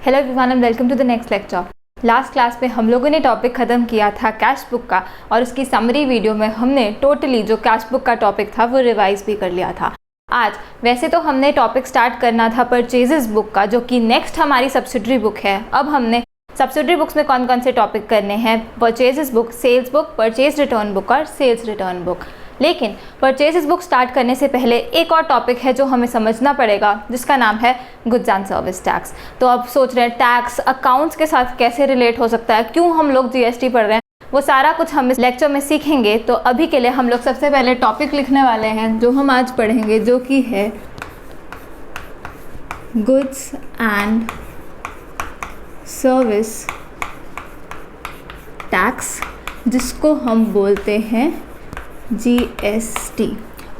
Hello everyone and welcome to the next lecture. Last class में हम लोगों ने टॉपिक ख़त्म किया था कैश बुक का और उसकी समरी वीडियो में हमने टोटली जो कैश बुक का टॉपिक था वो रिवाइज भी कर लिया था। आज वैसे तो हमने टॉपिक स्टार्ट करना था परचेजेस बुक का, जो कि नेक्स्ट हमारी सब्सिडरी बुक है। अब हमने सब्सिडरी बुक्स में कौन कौन से टॉपिक करने हैं, purchases book, sales book, purchase return book और सेल्स रिटर्न बुक। लेकिन परचेजेस बुक स्टार्ट करने से पहले एक और टॉपिक है जो हमें समझना पड़ेगा, जिसका नाम है गुड्स एंड सर्विस टैक्स। तो अब सोच रहे हैं टैक्स अकाउंट्स के साथ कैसे रिलेट हो सकता है, क्यों हम लोग जीएसटी पढ़ रहे हैं, वो सारा कुछ हम इस लेक्चर में सीखेंगे। तो अभी के लिए हम लोग सबसे पहले टॉपिक लिखने वाले हैं जो हम आज पढ़ेंगे, जो कि है गुड्स एंड सर्विस टैक्स, जिसको हम बोलते हैं जीएसटी।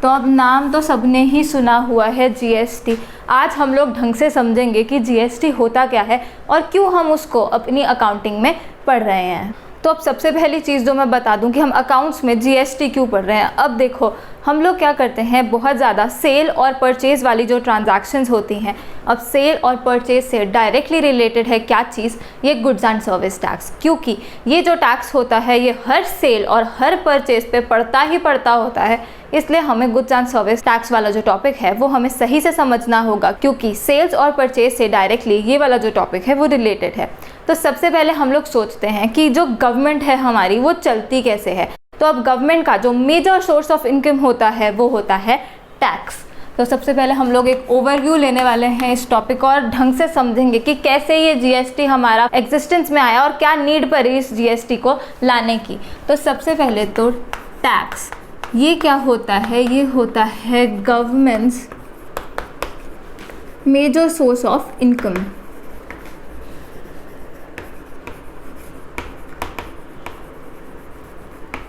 तो अब नाम तो सबने ही सुना हुआ है जीएसटी। आज हम लोग ढंग से समझेंगे कि जीएसटी होता क्या है और क्यों हम उसको अपनी अकाउंटिंग में पढ़ रहे हैं। तो अब सबसे पहली चीज़ जो मैं बता दूं कि हम अकाउंट्स में जीएसटी क्यों पढ़ रहे हैं। अब देखो, हम लोग क्या करते हैं, बहुत ज़्यादा सेल और परचेज़ वाली जो ट्रांजैक्शंस होती हैं, अब सेल और परचेज से डायरेक्टली रिलेटेड है क्या चीज़, ये गुड्स एंड सर्विस टैक्स। क्योंकि ये जो टैक्स होता है ये हर सेल और हर परचेज पे पड़ता ही पड़ता होता है, इसलिए हमें गुड्स एंड सर्विस टैक्स वाला जो टॉपिक है वो हमें सही से समझना होगा, क्योंकि सेल्स और परचेज से डायरेक्टली ये वाला जो टॉपिक है वो रिलेटेड है। तो सबसे पहले हम लोग सोचते हैं कि जो गवर्नमेंट है हमारी वो चलती कैसे है। तो अब गवर्नमेंट का जो मेजर सोर्स ऑफ इनकम होता है वो होता है टैक्स। तो सबसे पहले हम लोग एक ओवरव्यू लेने वाले हैं इस टॉपिक को और ढंग से समझेंगे कि कैसे ये जीएसटी हमारा एग्जिस्टेंस में आया और क्या नीड पड़ी इस जीएसटी को लाने की। तो सबसे पहले तो टैक्स ये क्या होता है, ये होता है government's major source of income.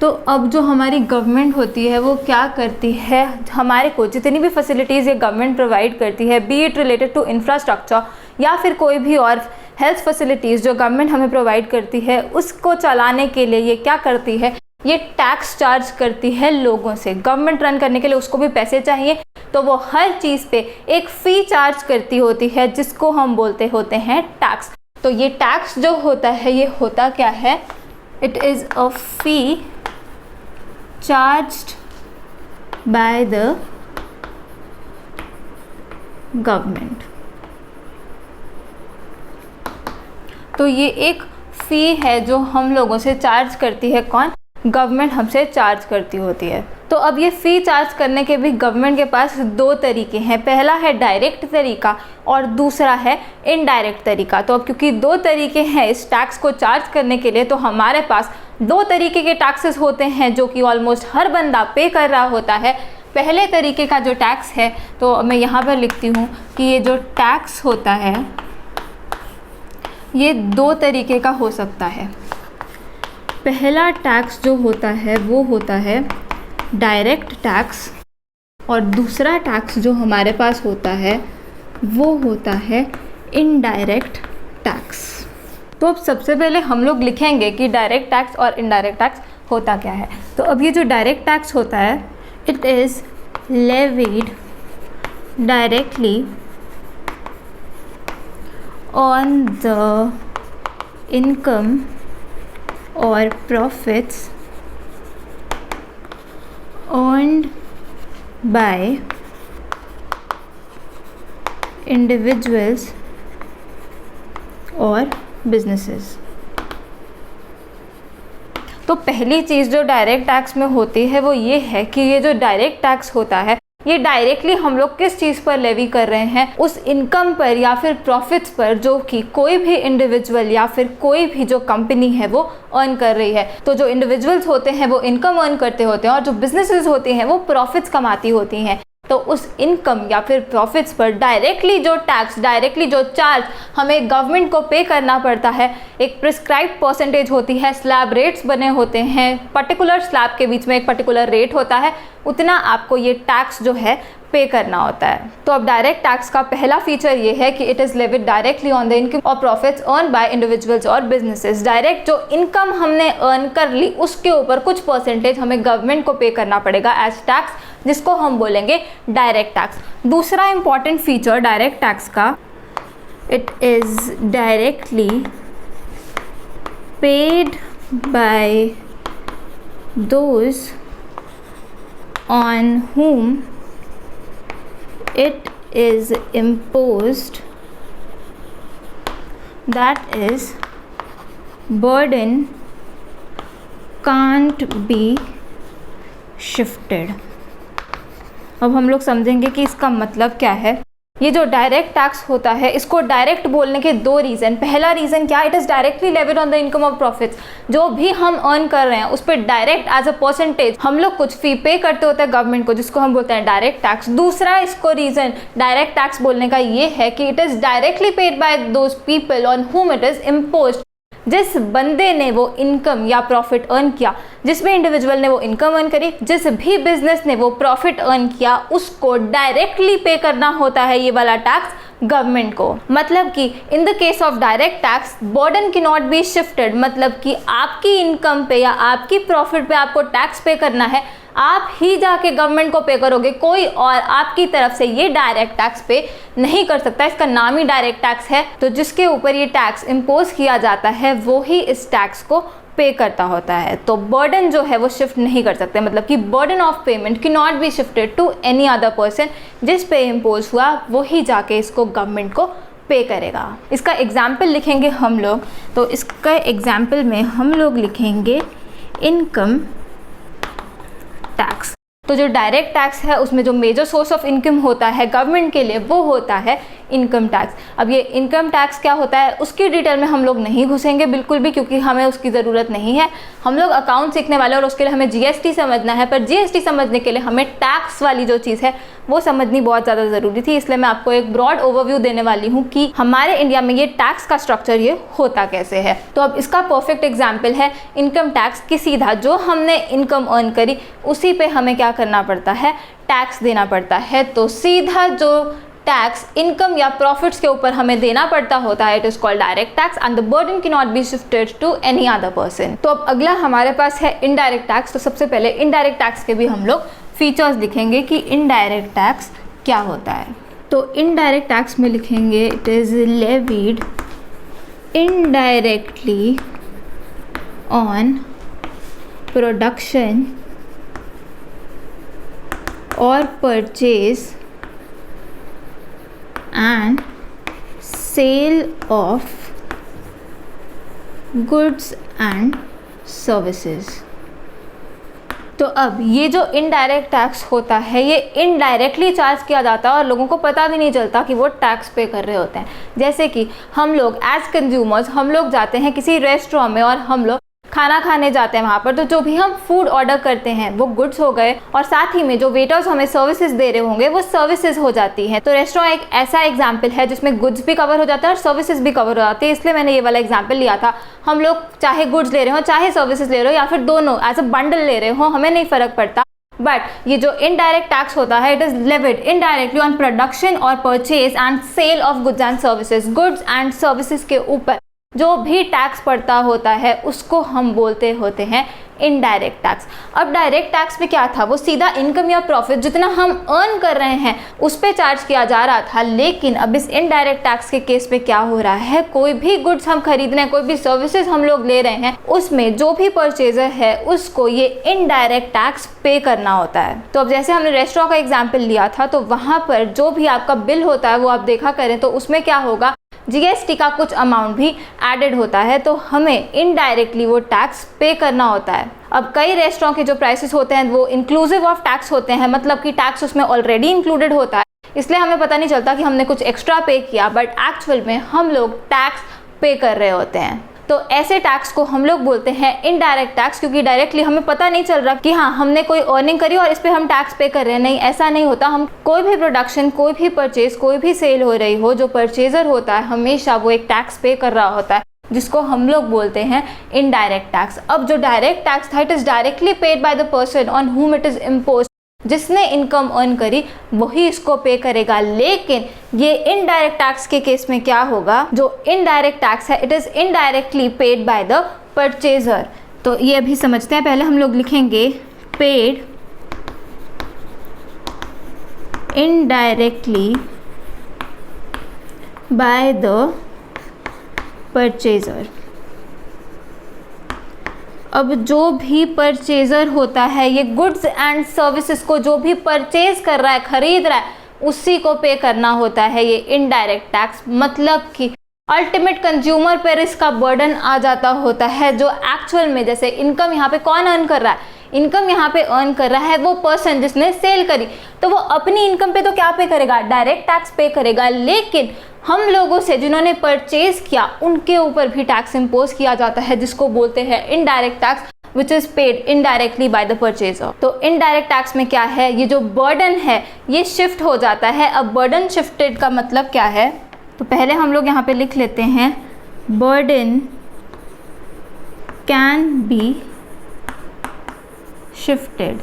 तो अब जो हमारी गवर्नमेंट होती है वो क्या करती है, हमारे को जितनी भी फैसिलिटीज़ ये गवर्नमेंट प्रोवाइड करती है, be it related to infrastructure या फिर कोई भी और हेल्थ फैसिलिटीज़ जो गवर्नमेंट हमें प्रोवाइड करती है, उसको चलाने के लिए ये क्या करती है, ये टैक्स चार्ज करती है लोगों से। गवर्नमेंट रन करने के लिए उसको भी पैसे चाहिए, तो वो हर चीज़ पे एक फ़ी चार्ज करती होती है, जिसको हम बोलते होते हैं टैक्स। तो ये टैक्स जो होता है ये होता क्या है, it is a fee charged by the government। तो ये एक फ़ी है जो हम लोगों से चार्ज करती है, कौन, गवर्नमेंट हमसे चार्ज करती होती है। तो अब ये फ़ी चार्ज करने के भी गवर्नमेंट के पास दो तरीके हैं, पहला है डायरेक्ट तरीका और दूसरा है इनडायरेक्ट तरीका। तो अब क्योंकि दो तरीके हैं इस टैक्स को चार्ज करने के लिए, तो हमारे पास दो तरीके के टैक्सेस होते हैं जो कि ऑलमोस्ट हर बंदा पे कर रहा होता है। पहले तरीके का जो टैक्स है, तो मैं यहाँ पर लिखती हूँ कि ये जो टैक्स होता है ये दो तरीके का हो सकता है। पहला टैक्स जो होता है वो होता है डायरेक्ट टैक्स और दूसरा टैक्स जो हमारे पास होता है वो होता है इनडायरेक्ट टैक्स। तो अब सबसे पहले हम लोग लिखेंगे कि डायरेक्ट टैक्स और इनडायरेक्ट टैक्स होता क्या है। तो अब ये जो डायरेक्ट टैक्स होता है, it is levied directly on the income और प्रॉफिट्स earned by individuals और बिजनेसेस। तो पहली चीज़ जो डायरेक्ट टैक्स में होती है वो ये है कि ये जो डायरेक्ट टैक्स होता है ये डायरेक्टली हम लोग किस चीज़ पर लेवी कर रहे हैं, उस इनकम पर या फिर प्रॉफिट्स पर जो कि कोई भी इंडिविजुअल या फिर कोई भी जो कंपनी है वो अर्न कर रही है। तो जो इंडिविजुअल्स होते हैं वो इनकम अर्न करते होते हैं और जो बिजनेसेस होती हैं वो प्रॉफिट्स कमाती होती हैं। तो उस इनकम या फिर प्रॉफिट्स पर डायरेक्टली जो टैक्स, डायरेक्टली जो चार्ज हमें गवर्नमेंट को पे करना पड़ता है, एक प्रिस्क्राइब्ड परसेंटेज होती है, स्लैब रेट्स बने होते हैं, पर्टिकुलर स्लैब के बीच में एक पर्टिकुलर रेट होता है, उतना आपको ये टैक्स जो है पे करना होता है। तो अब डायरेक्ट टैक्स का पहला फीचर ये है कि it is levied directly on the income और प्रॉफिट्स अर्न बाय इंडिविजुअल्स और बिजनेसेस। डायरेक्ट जो इनकम हमने अर्न कर ली उसके ऊपर कुछ परसेंटेज हमें गवर्नमेंट को पे करना पड़ेगा एज टैक्स, जिसको हम बोलेंगे डायरेक्ट टैक्स। दूसरा इंपॉर्टेंट फीचर डायरेक्ट टैक्स का it is directly paid by those on whom it is imposed, that is, burden can't be shifted। अब हम लोग समझेंगे कि इसका मतलब क्या है। ये जो डायरेक्ट टैक्स होता है, इसको डायरेक्ट बोलने के दो रीज़न। पहला रीज़न क्या, it is directly levied on the income of profits. जो भी हम अर्न कर रहे हैं उस पर डायरेक्ट एज अ परसेंटेज हम लोग कुछ फी पे करते होते हैं गवर्नमेंट को, जिसको हम बोलते हैं डायरेक्ट टैक्स। दूसरा इसको रीज़न डायरेक्ट टैक्स बोलने का ये है कि it is directly paid by those people on हुम इट इज़ इम्पोज्ड। जिस बंदे ने वो इनकम या प्रॉफिट अर्न किया, जिस भी इंडिविजुअल ने वो इनकम अर्न करी, जिस भी बिजनेस ने वो प्रॉफिट अर्न किया, उसको डायरेक्टली पे करना होता है ये वाला टैक्स गवर्नमेंट को। मतलब कि in the case of direct tax burden can not be shifted. मतलब कि आपकी इनकम पे या आपकी प्रॉफिट पे आपको टैक्स पे करना है, आप ही जाके गवर्नमेंट को पे करोगे, कोई और आपकी तरफ से ये डायरेक्ट टैक्स पे नहीं कर सकता। इसका नाम ही डायरेक्ट टैक्स है। तो जिसके ऊपर ये टैक्स इम्पोज किया जाता है वो ही इस टैक्स को पे करता होता है। तो बर्डन जो है वो शिफ्ट नहीं कर सकते। मतलब कि burden of payment can not be shifted to any other person. जिस पे इम्पोज हुआ वो ही जाके इसको गवर्नमेंट को पे करेगा। इसका एग्जाम्पल लिखेंगे हम लोग, तो इसका एग्जाम्पल में हम लोग लिखेंगे इनकम टैक्स। तो जो डायरेक्ट टैक्स है उसमें जो मेजर सोर्स ऑफ इनकम होता है गवर्नमेंट के लिए वो होता है इनकम टैक्स। अब ये इनकम टैक्स क्या होता है उसकी डिटेल में हम लोग नहीं घुसेंगे बिल्कुल भी, क्योंकि हमें उसकी ज़रूरत नहीं है। हम लोग अकाउंट सीखने वाले और उसके लिए हमें जीएसटी समझना है, पर जीएसटी समझने के लिए हमें टैक्स वाली जो चीज़ है वो समझनी बहुत ज़्यादा ज़रूरी थी। इसलिए मैं आपको एक ब्रॉड ओवरव्यू देने वाली हूँ कि हमारे इंडिया में ये टैक्स का स्ट्रक्चर ये होता कैसे है। तो अब इसका परफेक्ट एग्जाम्पल है इनकम टैक्स की। सीधा जो हमने इनकम अर्न करी उसी पे हमें क्या करना पड़ता है, टैक्स देना पड़ता है। तो सीधा जो टैक्स इनकम या प्रॉफिट्स के ऊपर हमें देना पड़ता होता है, it is called direct tax and the burden can not be shifted to any other person. तो अब अगला हमारे पास है इनडायरेक्ट टैक्स। तो सबसे पहले इनडायरेक्ट टैक्स के भी हम लोग फीचर्स लिखेंगे कि इनडायरेक्ट टैक्स क्या होता है। तो इनडायरेक्ट टैक्स में लिखेंगे it is levied indirectly on production और purchase and sale of goods and services। तो अब ये जो इनडायरेक्ट टैक्स होता है ये इनडायरेक्टली चार्ज किया जाता है और लोगों को पता भी नहीं चलता कि वो टैक्स पे कर रहे होते हैं। जैसे कि हम लोग एज कंज्यूमर्स हम लोग जाते हैं किसी रेस्टोरेंट में और हम लोग खाना खाने जाते हैं वहाँ पर, तो जो भी हम फूड ऑर्डर करते हैं वो गुड्स हो गए और साथ ही में जो वेटर्स हमें सर्विसेज दे रहे होंगे वो सर्विसेज हो जाती हैं। तो रेस्टोरेंट एक ऐसा एग्जाम्पल है जिसमें गुड्स भी कवर हो जाता है और सर्विसेज भी कवर हो जाती है, इसलिए मैंने ये वाला एग्जाम्पल लिया था। हम लोग चाहे गुड्स ले रहे हो चाहे सर्विसेज ले रहे हो या फिर दोनों एज अ बंडल ले रहे हो, हमें नहीं फर्क पड़ता। बट ये जो इनडायरेक्ट टैक्स होता है it is levied indirectly on production और purchase and sale of goods and services. Goods and services के ऊपर जो भी टैक्स पड़ता होता है उसको हम बोलते होते हैं इनडायरेक्ट टैक्स। अब डायरेक्ट टैक्स पे क्या था, वो सीधा इनकम या प्रॉफिट जितना हम अर्न कर रहे हैं उस पे चार्ज किया जा रहा था। लेकिन अब इस इनडायरेक्ट टैक्स के केस पे क्या हो रहा है, कोई भी गुड्स हम खरीद रहे हैं, कोई भी सर्विसेज हम लोग ले रहे हैं, उसमें जो भी परचेजर है उसको ये इनडायरेक्ट टैक्स पे करना होता है। तो अब जैसे हमने रेस्टोरेंट का एग्जाम्पल लिया था, तो वहाँ पर जो भी आपका बिल होता है वो आप देखा करें तो उसमें क्या होगा, जीएसटी का कुछ अमाउंट भी एडेड होता है, तो हमें इनडायरेक्टली वो टैक्स पे करना होता है। अब कई रेस्टोरेंट के जो प्राइसेस होते हैं वो इंक्लूसिव ऑफ टैक्स होते हैं, मतलब कि टैक्स उसमें ऑलरेडी इंक्लूडेड होता है, इसलिए हमें पता नहीं चलता कि हमने कुछ एक्स्ट्रा पे किया, बट एक्चुअल में हम लोग टैक्स पे कर रहे होते हैं। तो ऐसे टैक्स को हम लोग बोलते हैं इनडायरेक्ट टैक्स, क्योंकि डायरेक्टली हमें पता नहीं चल रहा कि हाँ हमने कोई अर्निंग करी और इस पे हम टैक्स पे कर रहे हैं। नहीं, ऐसा नहीं होता। हम कोई भी प्रोडक्शन, कोई भी परचेज, कोई भी सेल हो रही हो, जो परचेजर होता है हमेशा वो एक टैक्स पे कर रहा होता है, जिसको हम लोग बोलते हैं इनडायरेक्ट टैक्स। अब जो डायरेक्ट टैक्स था it is directly paid by the person on हुम इट इज इम्पोज्ड। जिसने इनकम अर्न करी वही इसको पे करेगा। लेकिन ये इनडायरेक्ट टैक्स के केस में क्या होगा, जो इनडायरेक्ट टैक्स है it is indirectly paid by the purchaser. तो ये अभी समझते हैं। पहले हम लोग लिखेंगे paid indirectly by the purchaser. अब जो भी परचेज़र होता है, ये गुड्स एंड सर्विसेज को जो भी परचेज कर रहा है, खरीद रहा है, उसी को पे करना होता है ये इनडायरेक्ट टैक्स। मतलब कि अल्टीमेट कंज्यूमर पर इसका बर्डन आ जाता होता है, जो एक्चुअल में जैसे इनकम यहाँ पे कौन अर्न कर रहा है, इनकम यहाँ पे अर्न कर रहा है वो पर्सन जिसने सेल करी, तो वो अपनी इनकम पे तो क्या पे करेगा, डायरेक्ट टैक्स पे करेगा। लेकिन हम लोगों से जिन्होंने परचेज किया उनके ऊपर भी टैक्स इम्पोज किया जाता है, जिसको बोलते हैं indirect tax, which is paid indirectly by the purchaser. तो इनडायरेक्ट टैक्स में क्या है, ये जो बर्डन है ये शिफ्ट हो जाता है। अब बर्डन शिफ्टेड का मतलब क्या है, तो पहले हम लोग यहाँ पे लिख लेते हैं, बर्डन कैन बी शिफ्टेड।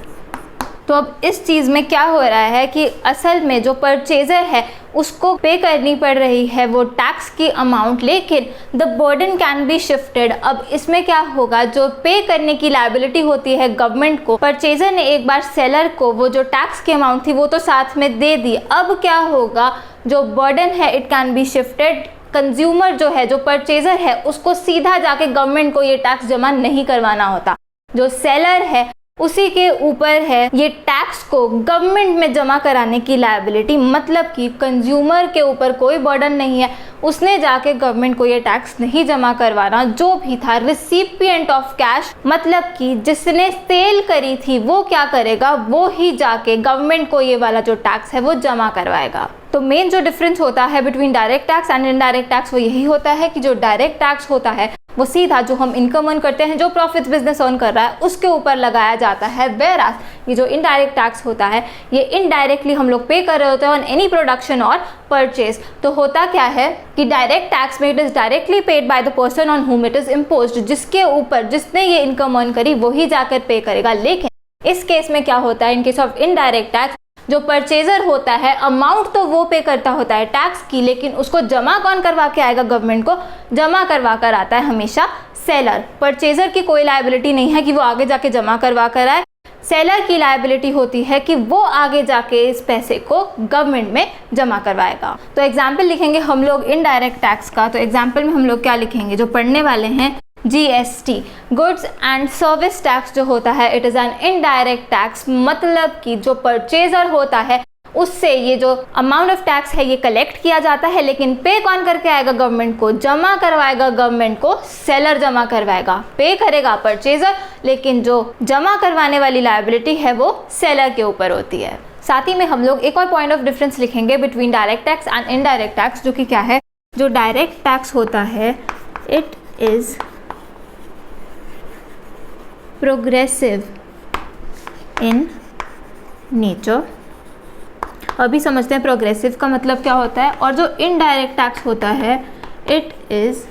तो अब इस चीज़ में क्या हो रहा है कि असल में जो परचेजर है उसको पे करनी पड़ रही है वो टैक्स की अमाउंट, लेकिन the burden can be shifted. अब इसमें क्या होगा, जो पे करने की लायबिलिटी होती है गवर्नमेंट को, परचेजर ने एक बार सेलर को वो जो टैक्स की अमाउंट थी वो तो साथ में दे दी। अब क्या होगा, जो बर्डन है it can be shifted. Consumer जो है, जो परचेजर है, उसको सीधा जाके गवर्नमेंट को ये टैक्स जमा नहीं करवाना होता। जो सेलर है उसी के ऊपर है ये टैक्स को गवर्नमेंट में जमा कराने की लायबिलिटी। मतलब कि कंज्यूमर के ऊपर कोई बर्डन नहीं है, उसने जाके गवर्नमेंट को ये टैक्स नहीं जमा करवाना। जो भी था रिसिपिएंट ऑफ कैश, मतलब कि जिसने सेल करी थी वो क्या करेगा, वो ही जाके गवर्नमेंट को ये वाला जो टैक्स है वो जमा करवाएगा। तो मेन जो डिफरेंस होता है between direct tax and indirect tax वो यही होता है कि जो डायरेक्ट टैक्स होता है वो सीधा जो हम इनकम अर्न करते हैं, जो प्रॉफिट्स बिजनेस अर्न कर रहा है उसके ऊपर लगाया जाता है। वेयरएज ये जो इनडायरेक्ट टैक्स होता है ये इनडायरेक्टली हम लोग पे कर रहे होते हैं ऑन एनी प्रोडक्शन और परचेज। तो होता क्या है कि डायरेक्ट टैक्स में it is directly paid by the person on हुम इट इज इम्पोज्ड। जिसके ऊपर जिसने ये इनकम अर्न करी वही जाकर पे करेगा। लेकिन इस केस में क्या होता है, in case of indirect tax, जो परचेजर होता है अमाउंट तो वो पे करता होता है टैक्स की, लेकिन उसको जमा कौन करवा के आएगा, गवर्नमेंट को जमा करवा कर आता है हमेशा सेलर। परचेजर की कोई लायबिलिटी नहीं है कि वो आगे जाके जमा करवा कर आए। सेलर की लायबिलिटी होती है कि वो आगे जाके इस पैसे को गवर्नमेंट में जमा करवाएगा। तो एग्जाम्पल लिखेंगे हम लोग इनडायरेक्ट टैक्स का। तो एग्जाम्पल में हम लोग क्या लिखेंगे, जो पढ़ने वाले हैं, GST goods and service tax जो होता है it is an indirect tax. मतलब कि जो परचेजर होता है उससे ये जो अमाउंट ऑफ टैक्स है ये कलेक्ट किया जाता है, लेकिन पे कौन करके आएगा, गवर्नमेंट को जमा करवाएगा, गवर्नमेंट को सेलर जमा करवाएगा। पे करेगा परचेजर, लेकिन जो जमा करवाने वाली लायबिलिटी है वो सेलर के ऊपर होती है। साथ ही में हम लोग एक और पॉइंट ऑफ डिफरेंस लिखेंगे between direct tax and indirect tax, जो कि क्या है, जो डायरेक्ट टैक्स होता है it is progressive in nature. अभी समझते हैं प्रोग्रेसिव का मतलब क्या होता है। और जो इनडायरेक्ट टैक्स होता है it is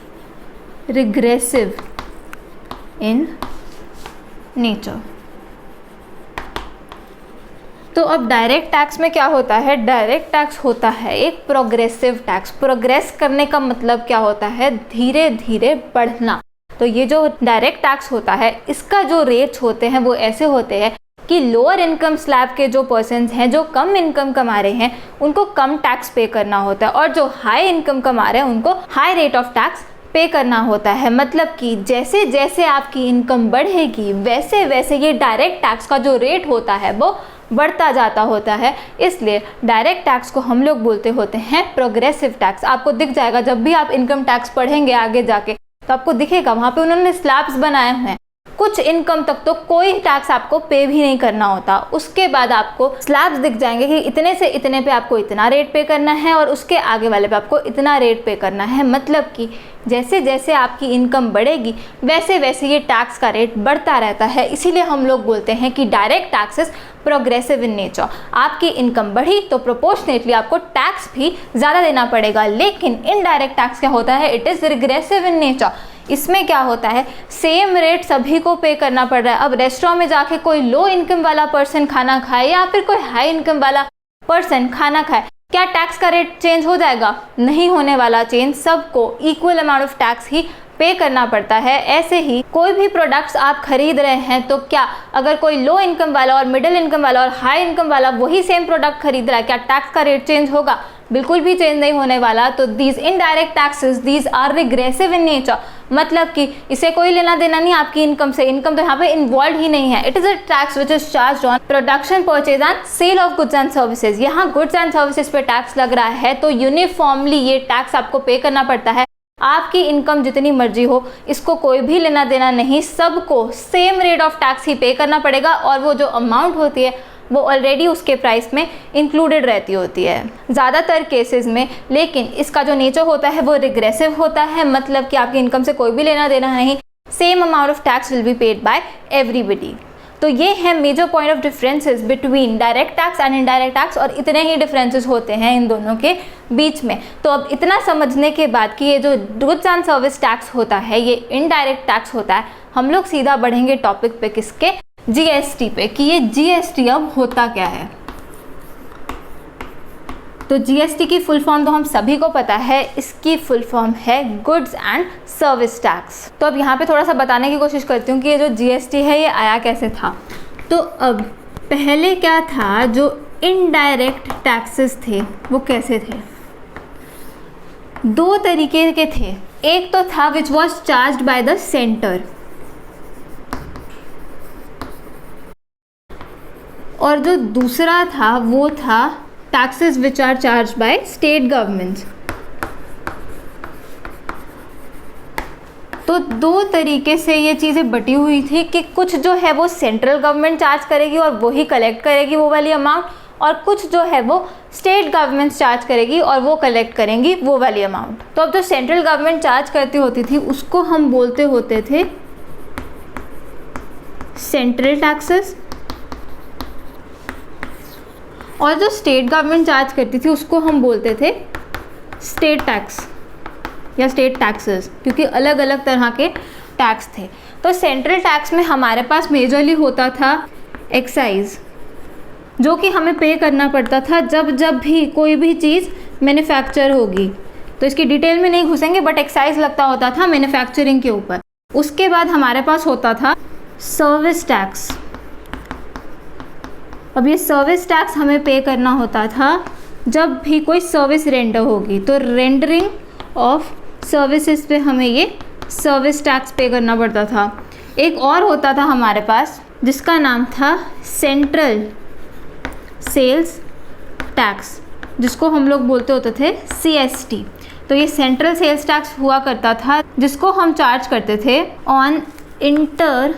regressive in nature. तो अब डायरेक्ट टैक्स में क्या होता है, डायरेक्ट टैक्स होता है एक प्रोग्रेसिव टैक्स। प्रोग्रेस करने का मतलब क्या होता है, धीरे धीरे बढ़ना। तो ये जो डायरेक्ट टैक्स होता है इसका जो रेट्स होते हैं वो ऐसे होते हैं कि लोअर इनकम स्लैब के जो पर्सन्स हैं, जो कम इनकम कमा रहे हैं, उनको कम टैक्स पे करना होता है, और जो हाई इनकम कमा रहे हैं उनको हाई रेट ऑफ टैक्स पे करना होता है। मतलब कि जैसे जैसे आपकी इनकम बढ़ेगी वैसे वैसे ये डायरेक्ट टैक्स का जो रेट होता है वो बढ़ता जाता होता है। इसलिए डायरेक्ट टैक्स को हम लोग बोलते होते हैं प्रोग्रेसिव टैक्स। आपको दिख जाएगा जब भी आप इनकम टैक्स पढ़ेंगे आगे जाके, तो आपको दिखेगा वहाँ पे उन्होंने स्लैब्स बनाए हुए हैं। कुछ इनकम तक तो कोई टैक्स आपको पे भी नहीं करना होता, उसके बाद आपको स्लैब्स दिख जाएंगे कि इतने से इतने पे आपको इतना रेट पे करना है और उसके आगे वाले पे आपको इतना रेट पे करना है। मतलब कि जैसे जैसे आपकी इनकम बढ़ेगी वैसे वैसे ये टैक्स का रेट बढ़ता रहता है। इसीलिए हम लोग बोलते हैं कि direct taxes progressive in nature. आपकी इनकम बढ़ी तो प्रोपोर्शनेटली आपको टैक्स भी ज़्यादा देना पड़ेगा। लेकिन इनडायरेक्ट टैक्स क्या होता है, it is regressive in nature. इसमें क्या होता है, सेम रेट सभी को पे करना पड़ रहा है। अब रेस्टोरेंट में जाके कोई लो इनकम वाला पर्सन खाना खाए या फिर कोई हाई इनकम वाला पर्सन खाना खाए, क्या टैक्स का रेट चेंज हो जाएगा? नहीं होने वाला चेंज। सबको इक्वल अमाउंट ऑफ टैक्स ही पे करना पड़ता है। ऐसे ही कोई भी प्रोडक्ट्स आप खरीद रहे हैं तो क्या अगर कोई लो इनकम वाला और मिडिल इनकम वाला और हाई इनकम वाला वही सेम प्रोडक्ट खरीद रहा है, क्या टैक्स का रेट चेंज होगा? बिल्कुल भी चेंज नहीं होने वाला। तो these indirect taxes these are regressive in nature, मतलब कि इसे कोई लेना देना नहीं आपकी इनकम से, इनकम तो यहाँ पे इन्वॉल्व ही नहीं है। It is a tax which is charge on production, purchase and sale of goods and services. यहाँ गुड्स एंड सर्विसेज पे टैक्स लग रहा है तो यूनिफॉर्मली ये टैक्स आपको पे करना पड़ता है। आपकी इनकम जितनी मर्जी हो, इसको कोई भी लेना देना नहीं, सबको सेम रेट ऑफ टैक्स ही पे करना पड़ेगा और वो जो अमाउंट होती है वो ऑलरेडी उसके प्राइस में इंक्लूडेड रहती होती है ज़्यादातर केसेस में। लेकिन इसका जो नेचर होता है वो रिग्रेसिव होता है, मतलब कि आपकी इनकम से कोई भी लेना देना नहीं, same amount of tax will be paid by everybody. तो ये है major point of differences between direct tax and indirect tax, और इतने ही डिफरेंसेस होते हैं इन दोनों के बीच में। तो अब इतना समझने के बाद कि ये जो गुड्स एंड सर्विस टैक्स होता है ये इनडायरेक्ट टैक्स होता है, हम लोग सीधा बढ़ेंगे टॉपिक पे, किसके, जीएसटी पे, कि ये जीएसटी अब होता क्या है। तो जीएसटी की फुल फॉर्म तो हम सभी को पता है, इसकी फुल फॉर्म है गुड्स एंड सर्विस टैक्स। तो अब यहाँ पे थोड़ा सा बताने की कोशिश करती हूँ कि ये जो जीएसटी है ये आया कैसे था। तो अब पहले क्या था, जो इनडायरेक्ट टैक्सेस थे वो कैसे थे, दो तरीके के थे। एक तो था which was charged by the centre, और जो दूसरा था वो था taxes which are charge by state governments. तो दो तरीके से ये चीज़ें बटी हुई थी कि कुछ जो है वो सेंट्रल गवर्नमेंट चार्ज करेगी और वो ही कलेक्ट करेगी वो वाली अमाउंट, और कुछ जो है वो स्टेट गवर्नमेंट चार्ज करेगी और वो कलेक्ट करेंगी वो वाली अमाउंट। तो अब जो सेंट्रल गवर्नमेंट चार्ज करती होती थी उसको हम बोलते होते थे सेंट्रल टैक्सेस, और जो स्टेट गवर्नमेंट चार्ज करती थी उसको हम बोलते थे स्टेट टैक्स या स्टेट टैक्सेस, क्योंकि अलग अलग तरह के टैक्स थे। तो सेंट्रल टैक्स में हमारे पास मेजरली होता था एक्साइज, जो कि हमें पे करना पड़ता था जब जब भी कोई भी चीज़ मैन्युफैक्चर होगी। तो इसकी डिटेल में नहीं घुसेंगे, बट एक्साइज लगता होता था मैन्युफैक्चरिंग के ऊपर। उसके बाद हमारे पास होता था सर्विस टैक्स। अब ये सर्विस टैक्स हमें पे करना होता था जब भी कोई सर्विस रेंडर होगी, तो रेंडरिंग ऑफ सर्विसेज पे हमें ये सर्विस टैक्स पे करना पड़ता था। एक और होता था हमारे पास जिसका नाम था सेंट्रल सेल्स टैक्स, जिसको हम लोग बोलते होते थे CST। तो ये सेंट्रल सेल्स टैक्स हुआ करता था जिसको हम चार्ज करते थे on inter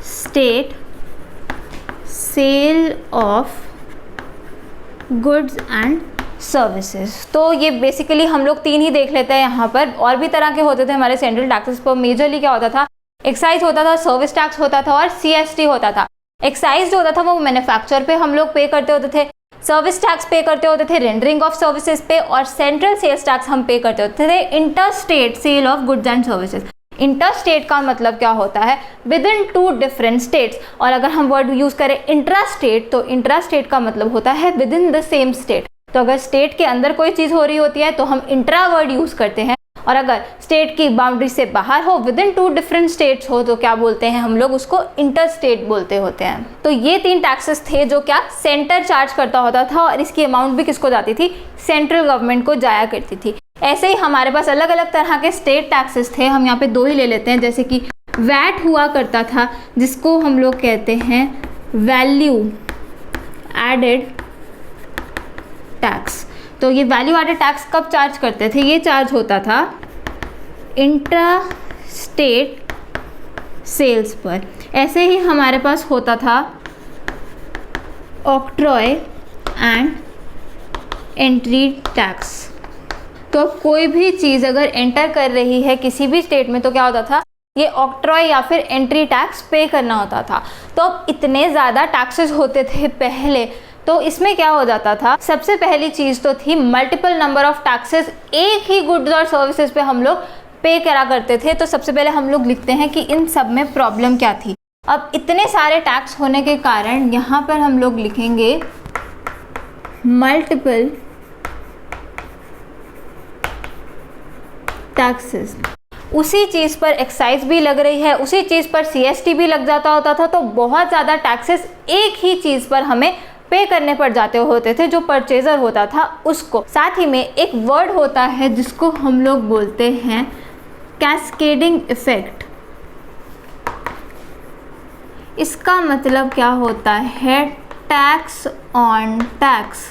state sale of goods and services. तो ये बेसिकली हम लोग तीन ही देख लेते हैं यहाँ पर, और भी तरह के होते थे हमारे सेंट्रल टैक्सेस पर। मेजरली क्या होता था, एक्साइज होता था, सर्विस टैक्स होता था और CST होता था। एक्साइज जो होता था वो मैन्युफैक्चर पे हम लोग पे करते होते थे, सर्विस टैक्स पे करते होते थे रेंडरिंग ऑफ सर्विसेज पे, और सेंट्रल सेल्स टैक्स हम पे करते होते थे inter state sale of goods and services. Inter state का मतलब क्या होता है, विद इन 2 डिफरेंट स्टेट्स। और अगर हम वर्ड यूज़ करें इंट्रा स्टेट, तो इंट्रा स्टेट का मतलब होता है with in the same state. तो अगर स्टेट के अंदर कोई चीज़ हो रही होती है तो हम इंट्रा वर्ड यूज़ करते हैं, और अगर स्टेट की बाउंड्री से बाहर हो, विद इन 2 डिफरेंट स्टेट्स हो, तो क्या बोलते हैं हम लोग उसको इंटर स्टेट बोलते होते हैं। तो ये 3 टैक्सेस थे जो क्या सेंटर चार्ज करता होता था, और इसकी अमाउंट भी किसको जाती थी, सेंट्रल गवर्नमेंट को जाया करती थी। ऐसे ही हमारे पास अलग अलग तरह के स्टेट टैक्सेस थे, हम यहाँ पे 2 ही ले लेते हैं। जैसे कि वैट हुआ करता था, जिसको हम लोग कहते हैं वैल्यू एडेड टैक्स। तो ये वैल्यू एडेड टैक्स कब चार्ज करते थे, ये चार्ज होता था इंट्रा स्टेट सेल्स पर। ऐसे ही हमारे पास होता था ऑक्ट्रॉय एंड एंट्री टैक्स। तो कोई भी चीज़ अगर एंटर कर रही है किसी भी स्टेट में तो क्या होता था, ये ऑक्ट्रॉय या फिर एंट्री टैक्स पे करना होता था। तो अब इतने ज़्यादा टैक्सेस होते थे पहले, तो इसमें क्या हो जाता था, सबसे पहली चीज़ तो थी मल्टीपल नंबर ऑफ टैक्सेस एक ही गुड्स और सर्विसेज पे हम लोग पे करा करते थे। तो सबसे पहले हम लोग लिखते हैं कि इन सब में प्रॉब्लम क्या थी। अब इतने सारे टैक्स होने के कारण यहाँ पर हम लोग लिखेंगे मल्टीपल टैक्सेस। उसी चीज़ पर एक्साइज भी लग रही है, उसी चीज़ पर CST भी लग जाता होता था, तो बहुत ज़्यादा टैक्सेस एक ही चीज़ पर हमें पे करने पड़ जाते होते थे जो परचेज़र होता था उसको। साथ ही में एक वर्ड होता है जिसको हम लोग बोलते हैं कैस्केडिंग इफ़ेक्ट। इसका मतलब क्या होता है, टैक्स ऑन टैक्स।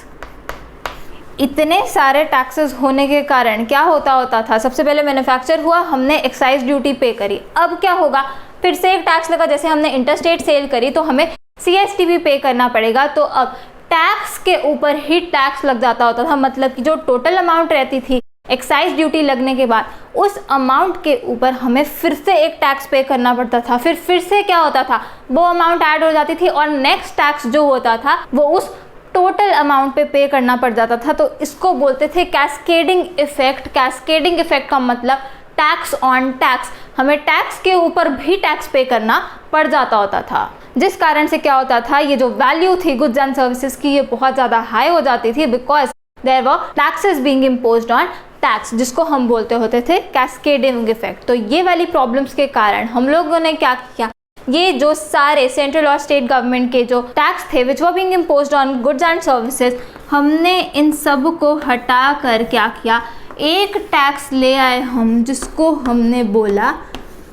इतने सारे टैक्सेस होने के कारण क्या होता था, सबसे पहले मैन्युफैक्चर हुआ, हमने एक्साइज ड्यूटी पे करी, अब क्या होगा, फिर से एक टैक्स लगा, जैसे हमने इंटरस्टेट सेल करी तो हमें CST भी पे करना पड़ेगा। तो अब टैक्स के ऊपर ही टैक्स लग जाता होता था, मतलब कि जो टोटल अमाउंट रहती थी एक्साइज ड्यूटी लगने के बाद, उस अमाउंट के ऊपर हमें फिर से एक टैक्स पे करना पड़ता था। फिर से क्या होता था, वो अमाउंट ऐड हो जाती थी और नेक्स्ट टैक्स जो होता था वो उस टोटल अमाउंट पे करना पड़ जाता था। तो इसको बोलते थे कैस्केडिंग इफेक्ट। कैस्केडिंग इफेक्ट का मतलब टैक्स ऑन टैक्स, हमें टैक्स के ऊपर भी टैक्स पे करना पड़ जाता होता था, जिस कारण से क्या होता था, ये जो वैल्यू थी गुड्स एंड सर्विसेज की ये बहुत ज़्यादा हाई हो जाती थी, because there were taxes being imposed on tax, जिसको हम बोलते होते थे कैस्केडिंग इफेक्ट। तो ये वाली प्रॉब्लम्स के कारण हम लोगों ने क्या किया, ये जो सारे सेंट्रल और स्टेट गवर्नमेंट के जो टैक्स थे which were being imposed on goods and services, हमने इन सब को हटा कर क्या किया, एक टैक्स ले आए हम जिसको हमने बोला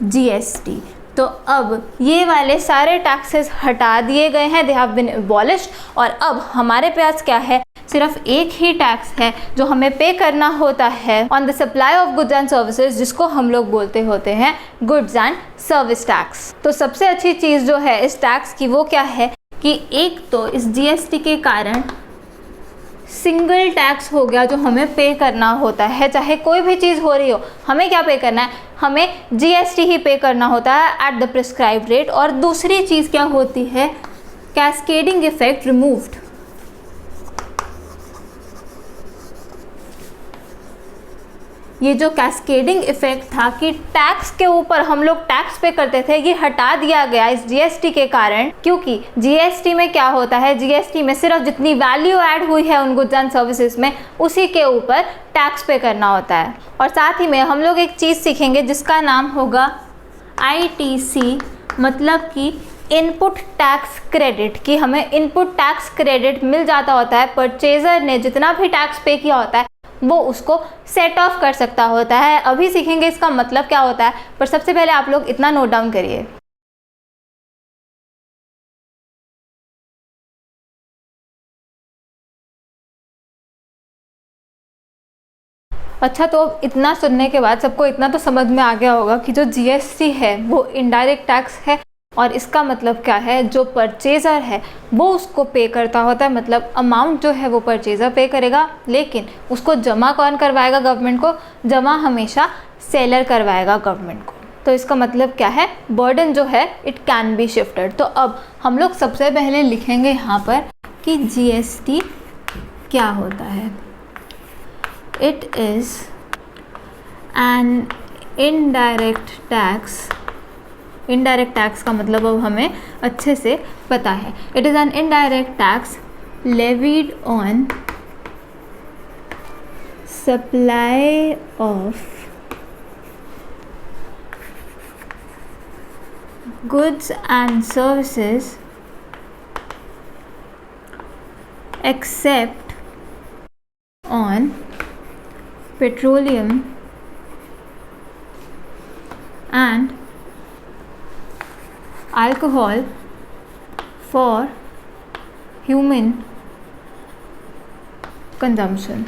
GST। तो अब ये वाले सारे टैक्सेस हटा दिए गए हैं, दे हैव बीन अबॉलिश्ड, और अब हमारे पास क्या है, सिर्फ एक ही टैक्स है जो हमें पे करना होता है on the supply of goods and services, जिसको हम लोग बोलते होते हैं गुड्स एंड सर्विस टैक्स। तो सबसे अच्छी चीज़ जो है इस टैक्स की वो क्या है कि एक तो इस GST के कारण सिंगल टैक्स हो गया जो हमें पे करना होता है, चाहे कोई भी चीज़ हो रही हो हमें क्या पे करना है, हमें GST ही पे करना होता है एट द प्रिस्क्राइब्ड रेट। और दूसरी चीज़ क्या होती है, कैस्केडिंग इफेक्ट रिमूव्ड। ये जो कैस्केडिंग इफेक्ट था कि टैक्स के ऊपर हम लोग टैक्स पे करते थे, ये हटा दिया गया इस GST के कारण, क्योंकि GST में क्या होता है, GST में सिर्फ जितनी वैल्यू ऐड हुई है उन गुड्स एंड सर्विसेज में उसी के ऊपर टैक्स पे करना होता है। और साथ ही में हम लोग एक चीज़ सीखेंगे जिसका नाम होगा ITC, मतलब कि इनपुट टैक्स क्रेडिट, कि हमें इनपुट टैक्स क्रेडिट मिल जाता होता है, परचेजर ने जितना भी टैक्स पे किया होता है वो उसको सेट ऑफ कर सकता होता है। अभी सीखेंगे इसका मतलब क्या होता है, पर सबसे पहले आप लोग इतना नोट डाउन करिए। अच्छा, तो अब इतना सुनने के बाद सबको इतना तो समझ में आ गया होगा कि जो GST है वो इनडायरेक्ट टैक्स है, और इसका मतलब क्या है, जो परचेज़र है वो उसको पे करता होता है, मतलब अमाउंट जो है वो परचेज़र पे करेगा, लेकिन उसको जमा कौन करवाएगा गवर्नमेंट को, जमा हमेशा सेलर करवाएगा गवर्नमेंट को। तो इसका मतलब क्या है, बर्डन जो है इट कैन बी शिफ्टेड। तो अब हम लोग सबसे पहले लिखेंगे यहाँ पर कि GST क्या होता है। It is an indirect tax. Indirect tax का मतलब अब हमें अच्छे से पता है। It is an indirect tax levied on supply of goods and services except on petroleum and alcohol for human consumption.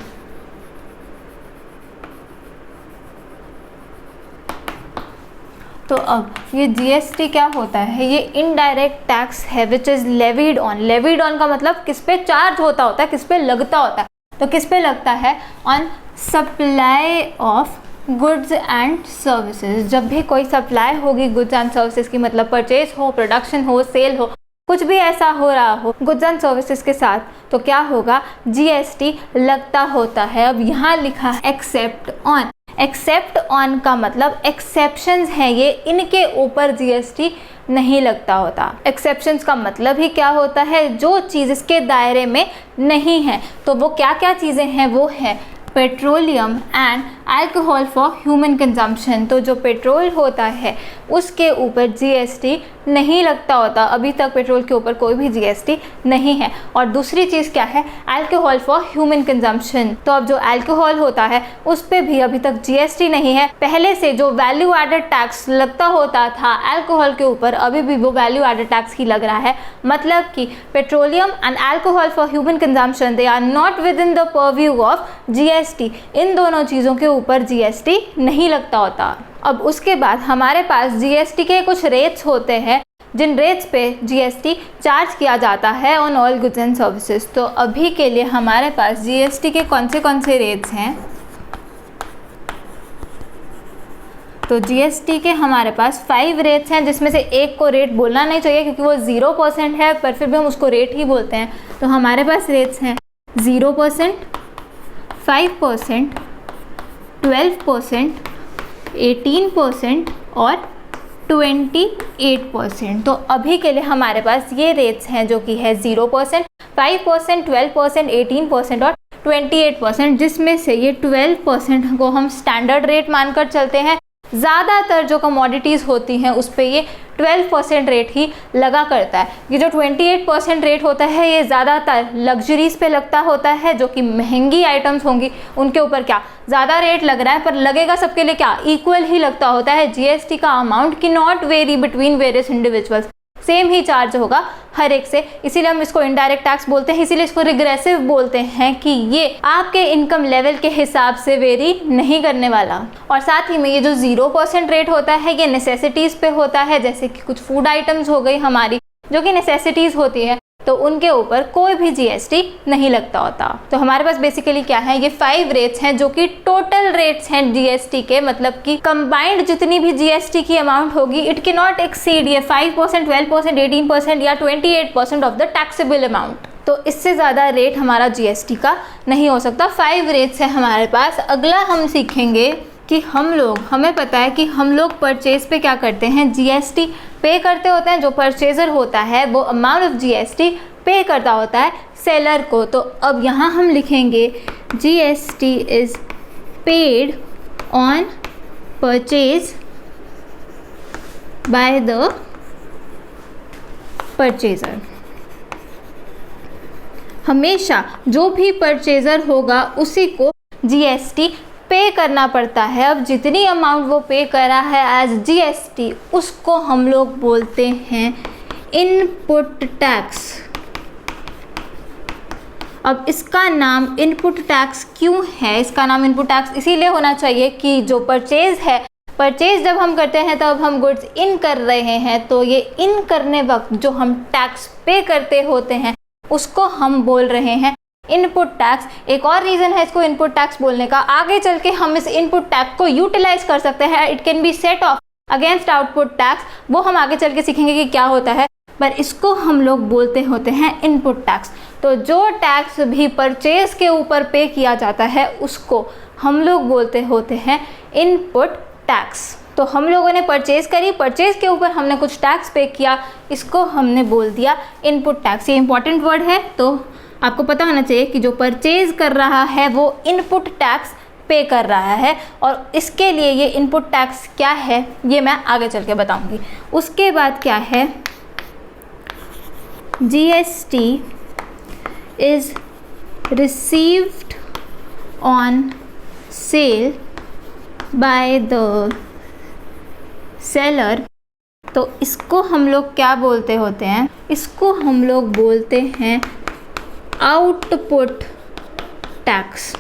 तो अब ये GST क्या होता है, ये इनडायरेक्ट टैक्स है which is levied on. Levied on का मतलब किस पे चार्ज होता है, किस पे लगता होता है। तो किस पे लगता है, on supply of goods and services. जब भी कोई सप्लाई होगी गुड्स एंड सर्विसेज की, मतलब परचेज हो, प्रोडक्शन हो, सेल हो, कुछ भी ऐसा हो रहा हो गुड्स एंड सर्विसेज के साथ, तो क्या होगा, GST लगता होता है। अब यहाँ लिखा है एक्सेप्ट ऑन। एक्सेप्ट ऑन का मतलब एक्सेप्शंस हैं ये, इनके ऊपर GST नहीं लगता होता। एक्सेप्शंस का मतलब ही क्या होता है, जो चीज़ इसके दायरे में नहीं है। तो वो क्या क्या चीज़ें हैं, वो है petroleum and alcohol for human consumption. तो जो पेट्रोल होता है उसके ऊपर जीएसटी नहीं लगता होता, अभी तक पेट्रोल के ऊपर कोई भी जीएसटी नहीं है। और दूसरी चीज़ क्या है, अल्कोहल फॉर ह्यूमन कंजम्पशन। तो अब जो अल्कोहल होता है उस पर भी अभी तक जीएसटी नहीं है। पहले से जो वैल्यू एडेड टैक्स लगता होता था अल्कोहल के ऊपर, अभी भी वो वैल्यू एडेड टैक्स ही लग रहा है। मतलब कि petroleum and alcohol for human consumption they are not within the purview of GST. इन दोनों चीज़ों के ऊपर जीएसटी नहीं लगता होता। अब उसके बाद हमारे पास जीएसटी के कुछ रेट्स होते हैं जिन रेट्स पे जीएसटी चार्ज किया जाता है on all goods and services. तो अभी के लिए हमारे पास जीएसटी के कौन से रेट्स हैं, तो जीएसटी के हमारे पास 5 रेट्स हैं, जिसमें से एक को रेट बोलना नहीं चाहिए क्योंकि वो 0% है, पर फिर भी हम उसको रेट ही बोलते हैं। तो हमारे पास रेट्स हैं 0%, 5%, 12%, 18% और 28%। तो अभी के लिए हमारे पास ये रेट्स हैं जो कि है 0%, 5%, 12%, 18% और 28%, जिसमें से ये 12% को हम स्टैंडर्ड रेट मानकर चलते हैं। ज़्यादातर जो कमोडिटीज़ होती हैं उस पे ये 12% रेट ही लगा करता है। ये जो 28% रेट होता है ये ज़्यादातर लग्जरीज़ पे लगता होता है, जो कि महंगी आइटम्स होंगी उनके ऊपर क्या ज़्यादा रेट लग रहा है, पर लगेगा सबके लिए क्या इक्वल ही लगता होता है। जीएसटी का अमाउंट की not very between various individuals, same he charge होगा हर एक से, इसीलिए हम इसको इनडायरेक्ट टैक्स बोलते हैं। इसीलिए इसको रिग्रेसिव बोलते हैं कि ये आपके इनकम लेवल के हिसाब से वेरी नहीं करने वाला। और साथ ही में ये जो 0% रेट होता है ये नेसेसिटीज़ पे होता है, जैसे कि कुछ फूड आइटम्स हो गई हमारी जो कि नेसेसिटीज़ होती है, तो उनके ऊपर कोई भी जीएसटी नहीं लगता होता। तो हमारे पास बेसिकली क्या है, ये 5 रेट्स हैं जो कि टोटल रेट्स हैं जीएसटी के, मतलब कि कंबाइंड जितनी भी जीएसटी की अमाउंट होगी इट के नॉट एक्सीड ये 5%, 12%, 18% या 28% ऑफ द टैक्सेबल अमाउंट। तो इससे ज़्यादा रेट हमारा जीएसटी का नहीं हो सकता। 5 रेट्स है हमारे पास। अगला हम सीखेंगे कि हमें पता है कि हम लोग परचेज पे क्या करते हैं, जीएसटी पे करते होते हैं। जो परचेजर होता है वो अमाउंट ऑफ जीएसटी पे करता होता है सेलर को। तो अब यहाँ हम लिखेंगे GST is paid on purchase by the purchaser. हमेशा जो भी परचेजर होगा उसी को जीएसटी पे करना पड़ता है। अब जितनी अमाउंट वो पे करा है एज जीएसटी उसको हम लोग बोलते हैं इनपुट टैक्स। अब इसका नाम इनपुट टैक्स क्यों है, इसका नाम इनपुट टैक्स इसीलिए होना चाहिए कि जो परचेज है, परचेज जब हम करते हैं तब हम गुड्स इन कर रहे हैं, तो ये इन करने वक्त जो हम टैक्स पे करते होते हैं उसको हम बोल रहे हैं इनपुट टैक्स। एक और रीज़न है इसको इनपुट टैक्स बोलने का, आगे चल के हम इस इनपुट टैक्स को यूटिलाइज कर सकते हैं। It can be set off against output tax, वो हम आगे चल के सीखेंगे कि क्या होता है, पर इसको हम लोग बोलते होते हैं इनपुट टैक्स। तो जो टैक्स भी परचेज के ऊपर पे किया जाता है उसको हम लोग बोलते होते हैं इनपुट टैक्स। तो हम लोगों ने परचेज करी, परचेज के ऊपर हमने कुछ टैक्स पे किया, इसको हमने बोल दिया इनपुट टैक्स। ये इंपॉर्टेंट वर्ड है, तो आपको पता होना चाहिए कि जो परचेज कर रहा है वो इनपुट टैक्स पे कर रहा है। और इसके लिए ये इनपुट टैक्स क्या है ये मैं आगे चल के बताऊंगी। उसके बाद क्या है, GST is received on sale by the seller. तो इसको हम लोग क्या बोलते होते हैं, इसको हम लोग बोलते हैं आउटपुट टैक्स।